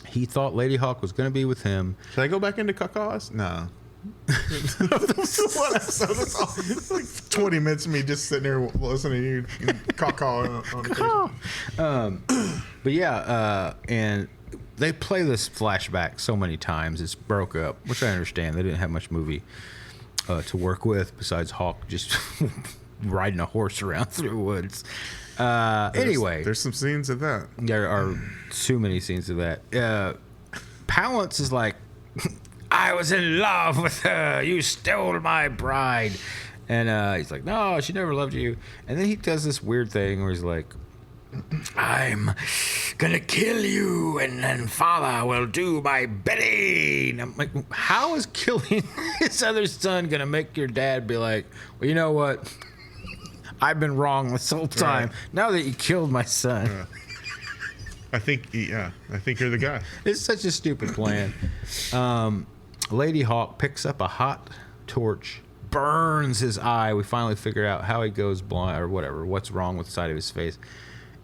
He thought Lady Hawk was going to be with him. Should I go back into Cacos? No. It's like 20 minutes of me just sitting there listening to you caw on But yeah, and they play this flashback so many times. It's broke up, which I understand. They didn't have much movie to work with besides Hawk just riding a horse around through the woods. Anyway, there's some scenes of that. There are too many scenes of that. Palance is like, I was in love with her. You stole my bride. And he's like, no, she never loved you. And then he does this weird thing where he's like, I'm gonna kill you, and then father will do my bidding. I'm like, how is killing his other son gonna make your dad be like, well, you know what? I've been wrong this whole time. Right. Now that you killed my son. I think you're the guy. It's such a stupid plan. Lady Hawk picks up a hot torch, burns his eye. We finally figure out how he goes blind or whatever. What's wrong with the side of his face?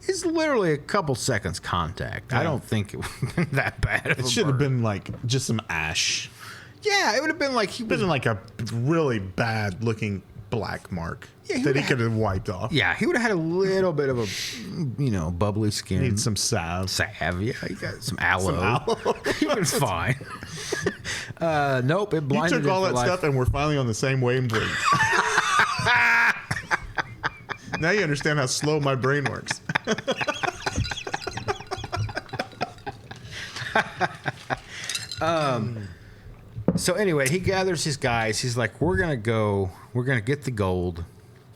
It's literally a couple seconds contact. Yeah. I don't think it would have been that bad. It should have been like just some ash. Yeah, it would have been like like a really bad looking black mark that he could have wiped off. Yeah, he would have had a little bit of a, bubbly skin. Need some salve. Yeah, he got some aloe. He was fine. Nope, it blinded him. You took all that stuff, and we're finally on the same wavelength. Now you understand how slow my brain works. So anyway, he gathers his guys. He's like, we're going to get the gold.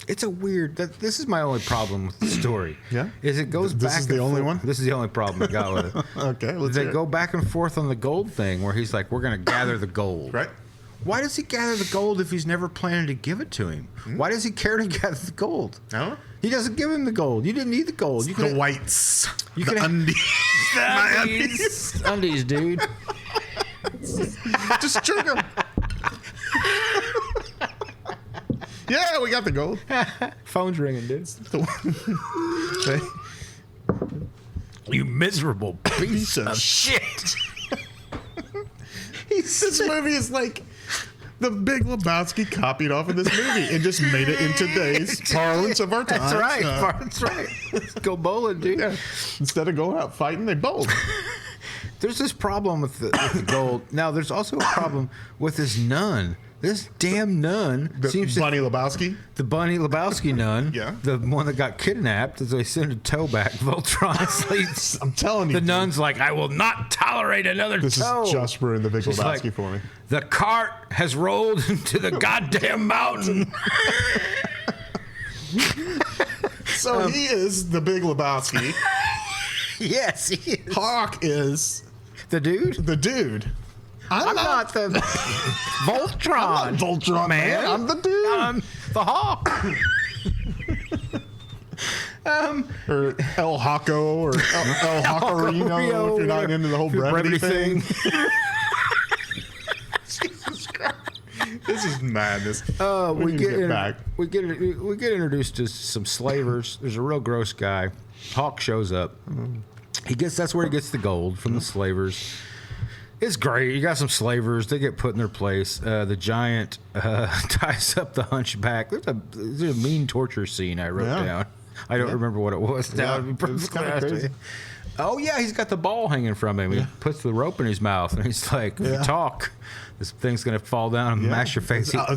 It's a weird, this is my only problem with the story. Yeah? Is it goes back. This is the only one? This is the only problem I got with it. Okay, let's They go back and forth on the gold thing where he's like, we're going to gather the gold. Right. Why does he gather the gold if he's never planning to give it to him? Why does he care to gather the gold? No. He doesn't give him the gold. You didn't need the gold. You the whites. You the undies. My undies. Undies, dude. Just jerk them. Yeah, we got the gold. Phone's ringing, dude. You miserable piece of shit. This movie is like the Big Lebowski copied off of this movie and just made it in today's parlance of our time. That's right. That's right. Let's go bowling, dude. Yeah. Instead of going out fighting, they bowled. There's this problem with the gold. Now, there's also a problem with this nun. This damn nun seems Bunny Lebowski? The Bunny Lebowski nun. Yeah. The one that got kidnapped as they send a toe back. Voltron. I'm telling you. The nun's like, I will not tolerate another this toe. This is just ruined the Big Lebowski like, for me. The cart has rolled into the goddamn mountain. So he is the Big Lebowski. Yes, he is. Hawk is... The dude? The dude. I'm not the Voltron. I'm not Voltron, man. I'm the dude. I'm the Hawk. Or El Hawko or El Hawkerino if you're not into the whole brevity thing. Jesus Christ. This is madness. We get introduced to some slavers. There's a real gross guy. Hawk shows up. That's where he gets the gold from the slavers. It's great. You got some slavers. They get put in their place. The giant ties up the hunchback. There's a mean torture scene I wrote down. I don't remember what it was. Yeah, it's kind of crazy. Oh, yeah, he's got the ball hanging from him. He puts the rope in his mouth, and he's like, if you talk, this thing's going to fall down and mash your face. I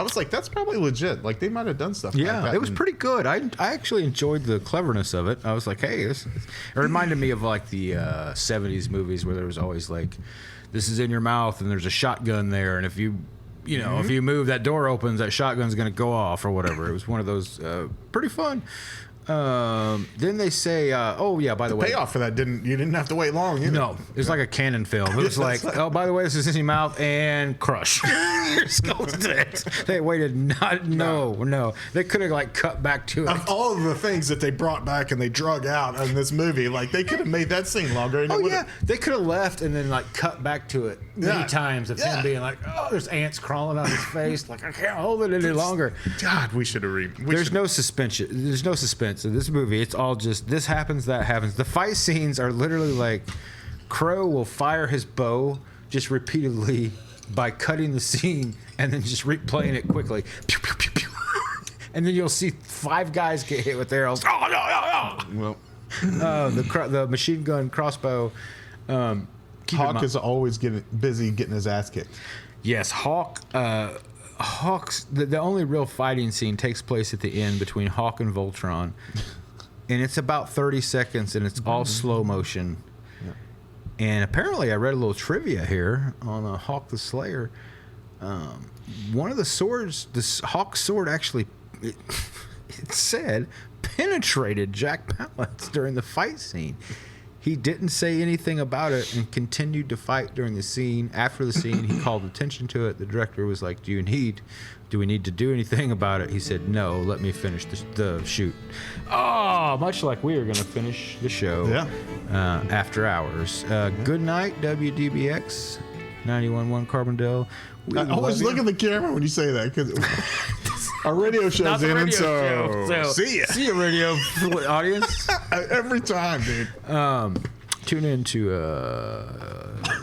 was like, that's probably legit. Like, they might have done stuff like that. It was pretty good. I actually enjoyed the cleverness of it. I was like, hey, it reminded me of, like, the 70s movies where there was always, like, this is in your mouth, and there's a shotgun there, and if you if you move, that door opens, that shotgun's going to go off or whatever. It was one of those pretty fun. Then they say, oh yeah, by the way, Payoff for that you didn't have to wait long. Either. No, it's like a Canon film. It was like, oh, by the way, this is in your mouth and crush. Your skull's dead. They waited no. They could have like cut back to it. Of all of the things that they brought back and they drug out in this movie, like they could have made that scene longer. And They could have left and then like cut back to it many times of him being like, oh, there's ants crawling on his face. Like I can't hold it any longer. God, we should have There's no suspension. There's no suspense in this movie. It's all just this happens, that happens. The fight scenes are literally like Crow will fire his bow just repeatedly by cutting the scene and then just replaying it quickly. Pew, pew, pew, pew. And then you'll see 5 guys get hit with arrows. Well, the machine gun crossbow. Hawk is always busy getting his ass kicked. Yes, Hawk. Hawk's the only real fighting scene takes place at the end between Hawk and Voltron, and it's about 30 seconds, and it's all slow motion. Yeah. And apparently, I read a little trivia here on Hawk the Slayer. One of the swords, this Hawk's sword, actually, it said penetrated Jack Palance during the fight scene. He didn't say anything about it and continued to fight during the scene. After the scene, he called attention to it. The director was like, do we need to do anything about it? He said, no, let me finish the shoot. Oh, much like we are going to finish the show after hours. Good night, WDBX 91.1 Carbondale. I always look at the camera when you say that because our radio show's in, and so see ya. See ya, radio audience. Every time, dude. Tune in to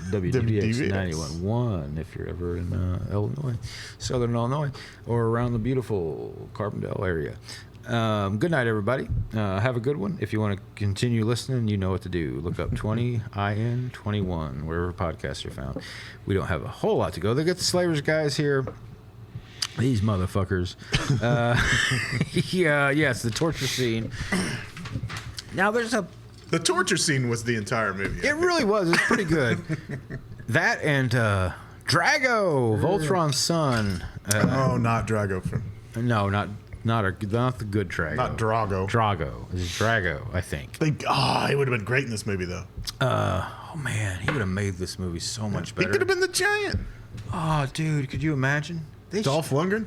WDBX 91.1 if you're ever in Illinois, Southern Illinois, or around the beautiful Carbondale area. Good night, everybody. Have a good one. If you want to continue listening, you know what to do. Look up 20IN21 wherever podcasts are found. We don't have a whole lot to go. They got the Slayers guys here. These motherfuckers. Yes, the torture scene. Now the torture scene was the entire movie. It really was. It's pretty good. That and Drago, Voltron's son. Not Drago. No, not the good Drago. Not Drago. Drago. It's Drago, I think. He would have been great in this movie, though. Oh man, he would have made this movie so much better. He could have been the giant. Oh, dude, could you imagine? Dolph Lundgren?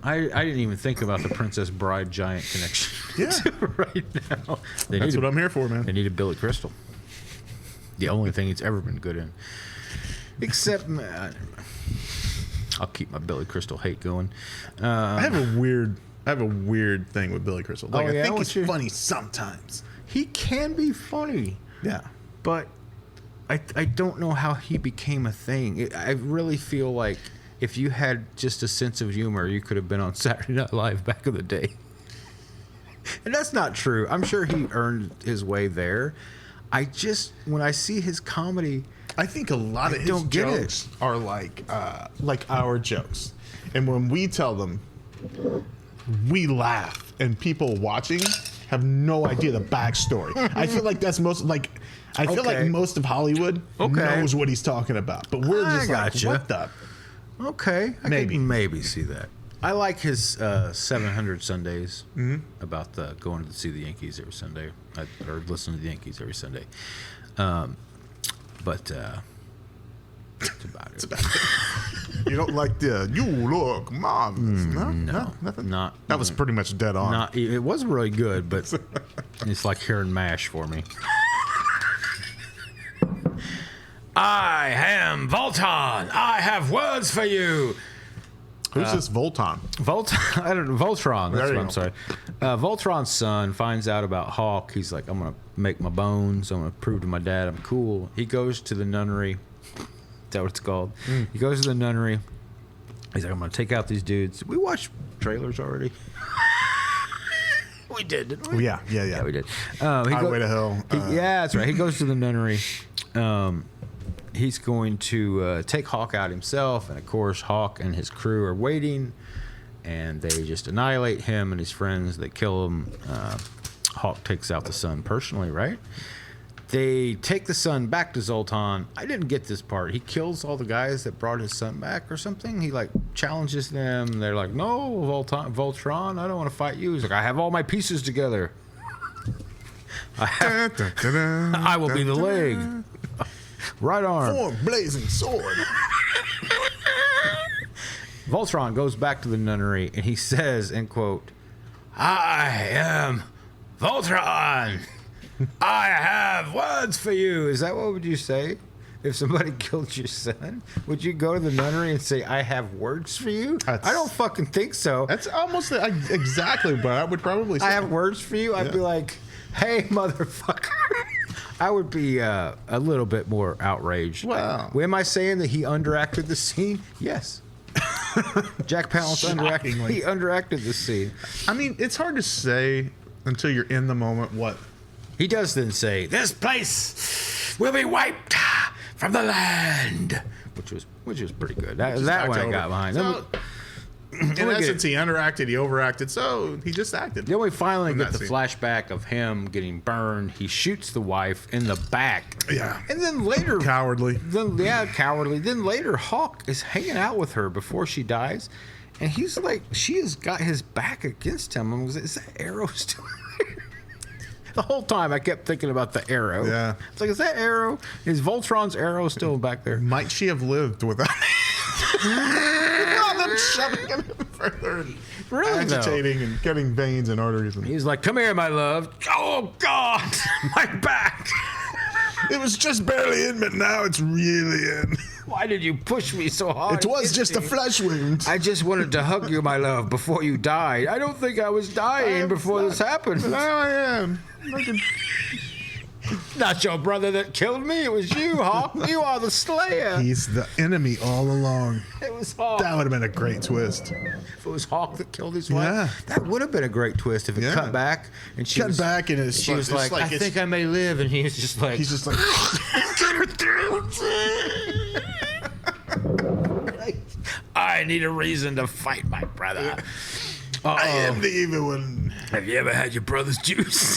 I didn't even think about the Princess Bride giant connection. Yeah. Right now. That's what I'm here for, man. They needed Billy Crystal. The only thing he's ever been good in. Except, I'll keep my Billy Crystal hate going. I have a weird thing with Billy Crystal. I think he's funny sometimes. He can be funny. Yeah. But I don't know how he became a thing. I really feel like if you had just a sense of humor, you could have been on Saturday Night Live back in the day. And that's not true. I'm sure he earned his way there. When I see his comedy, I think a lot of his jokes are like our jokes. And when we tell them, we laugh, and people watching have no idea the backstory. I feel like that's most like most of Hollywood knows what he's talking about, but we're just what the. Okay, I can maybe see that. I like his 700 Sundays about going to see the Yankees every Sunday, or listen to the Yankees every Sunday. But that's about it. You don't like you look marvelous. No, nothing. That was pretty much dead on. It was really good, but it's like hearing MASH for me. I am Voltron. I have words for you. Who's this Voltron? I don't know. Voltron. That's what I'm go. sorry. Voltron's son finds out about Hawk. He's like, I'm going to make my bones. I'm going to prove to my dad I'm cool. He goes to the nunnery. Is that what it's called? He goes to the nunnery. He's like, I'm going to take out these dudes. We watched trailers already. We did, didn't we? Yeah, we did. Highway to Hell. Yeah, that's right. He goes to the nunnery. He's going to take Hawk out himself, and of course Hawk and his crew are waiting, and they just annihilate him and his friends. They kill him. Hawk takes out the son personally, right? They take the son back to Zoltan. I didn't get this part. He kills all the guys that brought his son back or something. He like challenges them. They're like, no, Voltron, I don't want to fight you. He's like, I have all my pieces together. I will be the leg. Right arm. For blazing sword. Voltron goes back to the nunnery and he says, end quote, I am Voltron. I have words for you. Is that what would you say? If somebody killed your son, would you go to the nunnery and say, I have words for you? I don't fucking think so. That's almost exactly what I would probably say. I have words for you? I'd be like, hey, motherfucker. I would be a little bit more outraged. Wow. Am I saying that he underacted the scene? Yes. Jack Palance underacted the scene. I mean, it's hard to say until you're in the moment what. He does then say, this place will be wiped from the land, which was pretty good. That one I got behind. So, in essence, he underacted, he overacted, so he just acted. Then we finally get the flashback of him getting burned. He shoots the wife in the back. Yeah. And then later... Cowardly. Cowardly. Then later, Hawk is hanging out with her before she dies, and he's like, she has got his back against him. I was like, is that arrow still there? The whole time I kept thinking about the arrow. Yeah. It's like, is that arrow? Is Voltron's arrow still back there? Might she have lived without them shoving him further and really, agitating and cutting veins and arteries? And... He's like, come here, my love. Oh, God, my back. It was just barely in, but now it's really in. Why did you push me so hard? It was just a flesh wound. I just wanted to hug you, my love, before you died. I don't think I was dying before this happened. But now I am. Not your brother that killed me. It was you, Hawk. You are the Slayer. He's the enemy all along. It was Hawk. That would have been a great twist. If it was Hawk that killed his wife, that would have been a great twist if it cut back and she was like, I think I may live, and he's just like, I need a reason to fight my brother. I am the evil one. Have you ever had your brother's juice?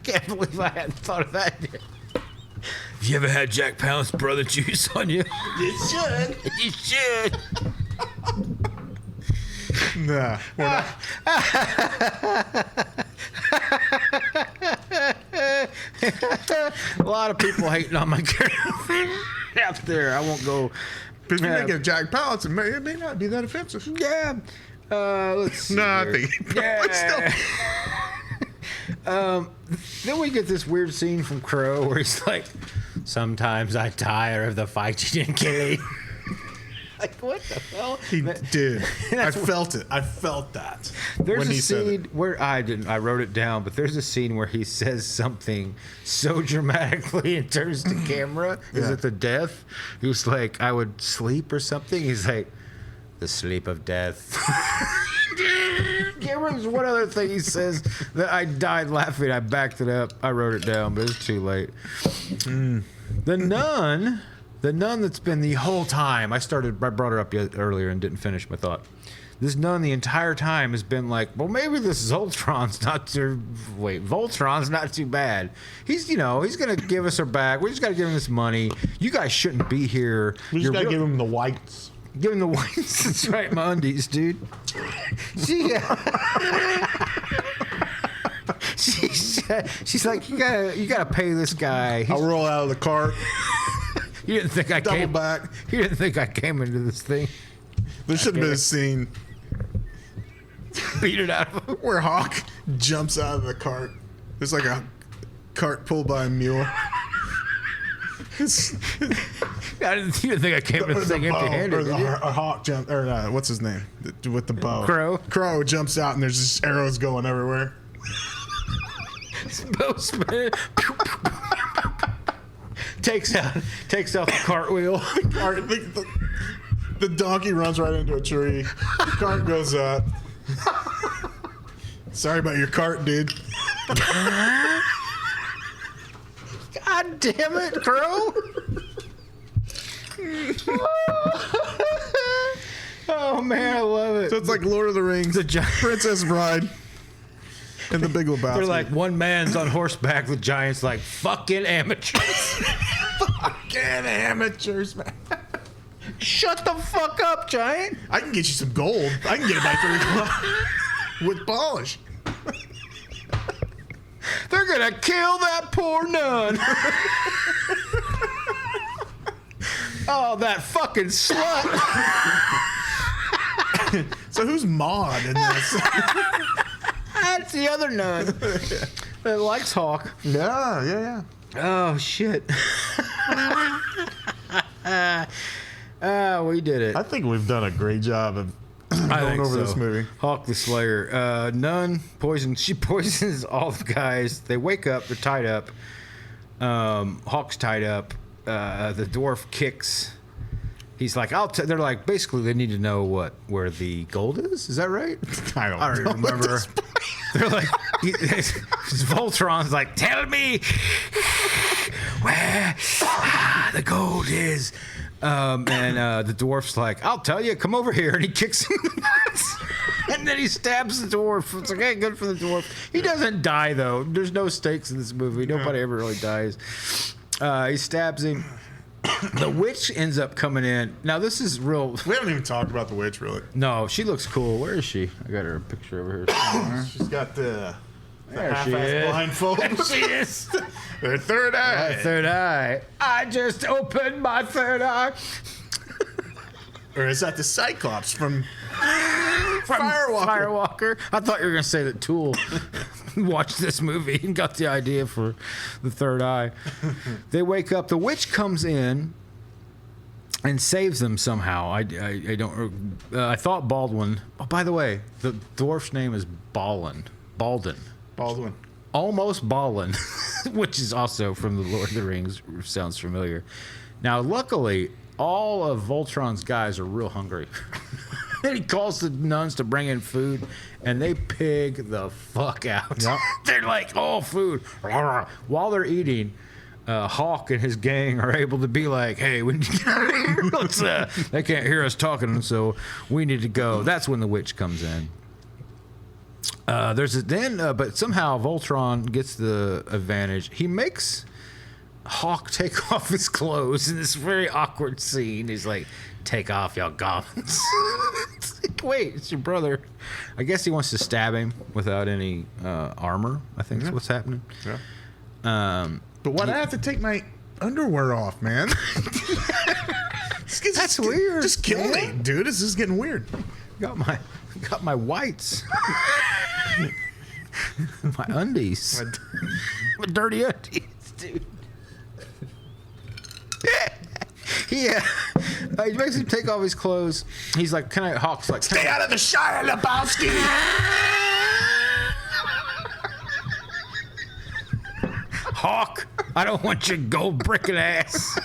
Can't believe I hadn't thought of that yet. Have you ever had Jack Palance brother juice on you? You should. You should. Nah, we're not. A lot of people hating on my character out there. I won't go. Because you make it Jack Palance, it may not be that offensive. Yeah. Let's see. No, I think. Yeah. Then we get this weird scene from Crow where he's like, sometimes I tire of the fight you didn't get. Like, what the hell? He did. I felt it. I felt that. There's a scene where I wrote it down, but there's a scene where he says something so dramatically and turns to camera. Is it the death? He was like, I would sleep or something. He's like, the sleep of death. Can't remember one other thing he says that I died laughing. I backed it up. I wrote it down, but it's too late. The nun that's been the whole time. I brought her up earlier and didn't finish my thought. This nun the entire time has been like, well, maybe this Voltron's not too bad. He's gonna give us her back. We just gotta give him this money. You guys shouldn't be here. We just gotta give him the whites. Give him the whites. That's right, my undies, dude. She's like, you gotta pay this guy. I'll roll out of the cart. You didn't think I came back. You didn't think I came into this thing. There should have been a scene. Beat it out of him. Where Hawk jumps out of the cart. There's like a cart pulled by a mule. You didn't think I came into this thing empty-handed, did you? A Hawk jump, or what's his name? With the bow. Crow. Crow jumps out and there's just arrows going everywhere. Bow spinning. Takes out the cartwheel. The donkey runs right into a tree. The cart goes up. Sorry about your cart, dude. God damn it, Crow. Oh man, I love it. So it's like Lord of the Rings, Princess Bride. In the Big Lebowski. They're like, one man's on horseback, the giant's like, fucking amateurs. fucking amateurs, man. Shut the fuck up, giant. I can get you some gold. I can get it by 3 o'clock with polish. They're gonna kill that poor nun. Oh, that fucking slut. So who's Maud in this? That's the other nun that likes Hawk. Yeah. Oh, shit. We did it. I think we've done a great job of going over this movie. Hawk the Slayer. Nun poisons. She poisons all the guys. They wake up. They're tied up. Hawk's tied up. The dwarf kicks. He's like, they're like, basically, they need to know where the gold is. Is that right? I don't even remember. They're like, Voltron's like, tell me where the gold is. And the dwarf's like, I'll tell you, come over here. And he kicks him in the nuts. And then he stabs the dwarf. It's like, hey, good for the dwarf. He doesn't die, though. There's no stakes in this movie. Nobody ever really dies. He stabs him. The witch ends up coming in. Now, this is real. We haven't even talked about the witch, really. No, she looks cool. Where is she? I got her picture over here somewhere. She's got the There she half-ass is. blindfold. There she is. Her third eye. My third eye. I just opened my third eye. Or is that the Cyclops from Firewalker? I thought you were going to say that Tool watched this movie and got the idea for the third eye. They wake up. The witch comes in and saves them somehow. I don't. I thought Baldwin. Oh, by the way, the dwarf's name is Baldwin. Almost Balin, which is also from the Lord of the Rings. Sounds familiar. Now, luckily, all of Voltron's guys are real hungry. And he calls the nuns to bring in food, and they pig the fuck out. Yep. They're like, oh, food. While they're eating, Hawk and his gang are able to be like, hey, let's, they can't hear us talking, so we need to go. That's when the witch comes in. But somehow Voltron gets the advantage. He makes Hawk take off his clothes in this very awkward scene. He's like, take off your garments. It's like, wait, it's your brother. I guess he wants to stab him without any armor, I think is what's happening. Yeah. But why'd I have to take my underwear off, man? That's weird. Just kill me, dude. This is getting weird. Got my whites. My undies. My dirty undies, dude. Yeah. He makes him take off his clothes. He's like, Hawk's like, stay out of the Shire, Lebowski. Hawk, I don't want your gold bricking ass.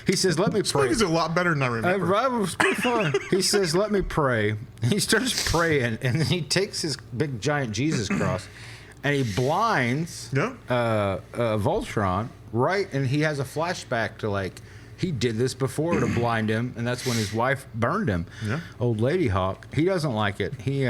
He says, let me pray. This movie's a lot better than I remember. It was pretty fun. He says, let me pray. He starts praying, and then he takes his big giant Jesus cross, and he blinds Voltron, right? And he has a flashback to, like, he did this before to blind him, and that's when his wife burned him. Yeah. Old Lady Hawk. He doesn't like it. He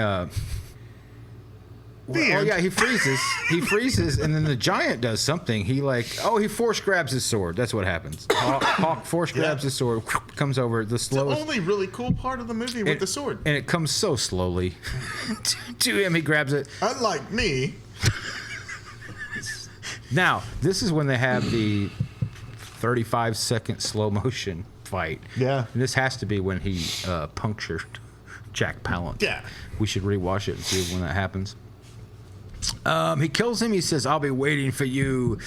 he freezes. He freezes, and then the giant does something. He he force grabs his sword. That's what happens. Hawk force grabs his sword, comes over the slowest. The only really cool part of the movie with the sword. And it comes so slowly to him. He grabs it. Unlike me. Now, this is when they have the 35-second slow motion fight. Yeah. And this has to be when he punctured Jack Palance. Yeah. We should rewatch it and see when that happens. He kills him. He says, I'll be waiting for you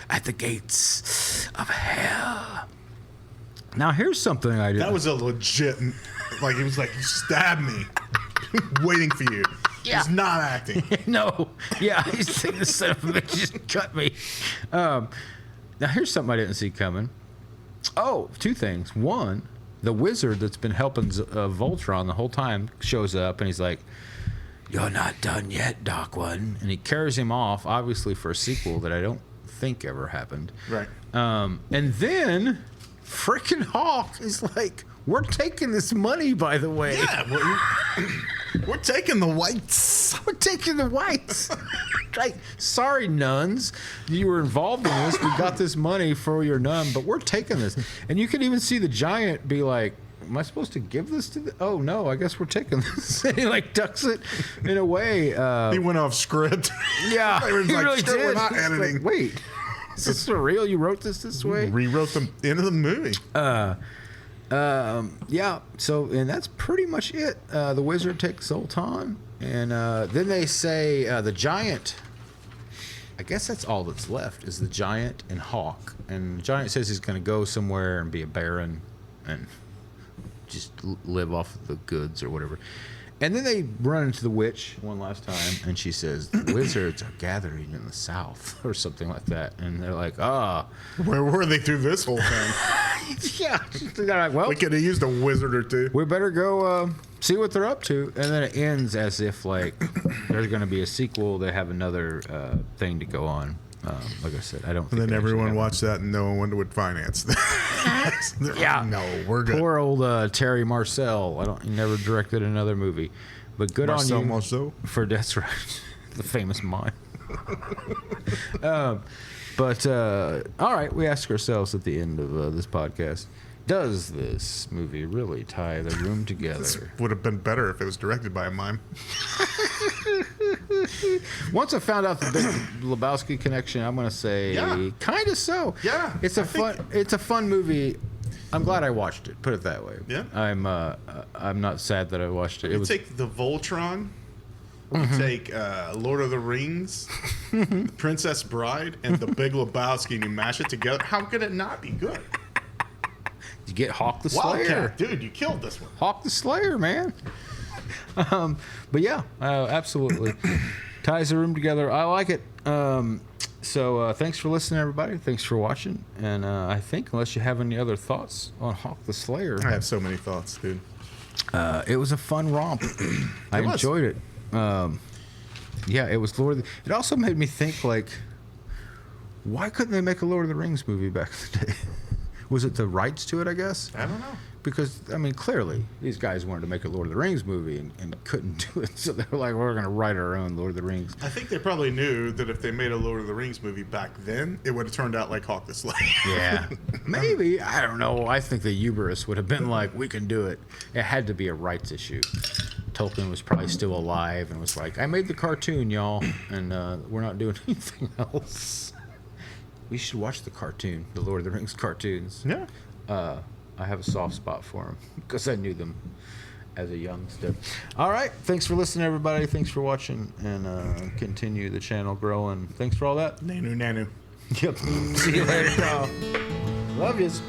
at the gates of hell. Now, here's something I did. That was a legit, he was like, stab me. Waiting for you. Yeah. He's not acting. No. Yeah, he's saying, this son of a bitch just cut me. Now, here's something I didn't see coming. Oh, two things. One, the wizard that's been helping Voltron the whole time shows up, and he's like, you're not done yet, Doc One. And he carries him off, obviously for a sequel that I don't think ever happened. Right. And then freaking Hawk is like, we're taking this money, by the way. Yeah, we're taking the whites. We're taking the whites. Like, sorry, nuns, you were involved in this. We got this money for your nun, but we're taking this. And you can even see the giant be like, am I supposed to give this to the... Oh, no, I guess we're taking this. And he, like, ducks it in a way. He went off script. Yeah, He was he like, really "Screw it, did. we're not He's like, editing." wait, is this for real? You wrote this way? Rewrote the end of the movie. Yeah, so, and that's pretty much it. The wizard takes Zoltan, and then they say the giant... I guess that's all that's left is the giant and Hawk. And the giant says he's going to go somewhere and be a baron and just live off of the goods or whatever. And then they run into the witch one last time, and she says, the wizards are gathering in the south, or something like that. And they're like, where were they through this whole thing? yeah. They're like, well, We could have used a wizard or two. we better go see what they're up to. And then it ends as if, like, there's going to be a sequel. They have another thing to go on. Like I said, I don't think And then it actually everyone happened. watched that and no one would finance that. Yeah. No, we're good. Poor old Terry Marcel. He never directed another movie. But good on you. Marceau. For that's right. The famous mime. But all right, we ask ourselves at the end of this podcast, does this movie really tie the room together? This would have been better if it was directed by a mime. Once I found out the Big Lebowski connection, I'm going to say kind of so. Yeah, It's a fun movie. I'm glad I watched it. Put it that way. Yeah. I'm not sad that I watched it. It You was take the Voltron, you take Lord of the Rings, The Princess Bride, and The Big Lebowski, and you mash it together. How could it not be good? You get Hawk the Slayer. Wildcat, dude, you killed this one. Hawk the Slayer, man. But yeah, absolutely. Ties the room together. I like it. So thanks for listening, everybody. Thanks for watching. And I think unless you have any other thoughts on Hawk the Slayer. I have so many thoughts, dude. It was a fun romp. I enjoyed it. Yeah, it was Lord of the... It also made me think, like, why couldn't they make a Lord of the Rings movie back in the day? Was it the rights to it, I guess? I don't know. Because, I mean, clearly, these guys wanted to make a Lord of the Rings movie and couldn't do it. So they were like, we're going to write our own Lord of the Rings. I think they probably knew that if they made a Lord of the Rings movie back then, it would have turned out like Hawk the Slayer. Yeah. Maybe. I don't know. I think the hubris would have been like, we can do it. It had to be a rights issue. Tolkien was probably still alive and was like, I made the cartoon, y'all, and we're not doing anything else. We should watch the cartoon, the Lord of the Rings cartoons. Yeah. I have a soft spot for them because I knew them as a youngster. All right. Thanks for listening, everybody. Thanks for watching, and continue the channel growing. Thanks for all that. Nanu. Yep. See you later, y'all. Love yous.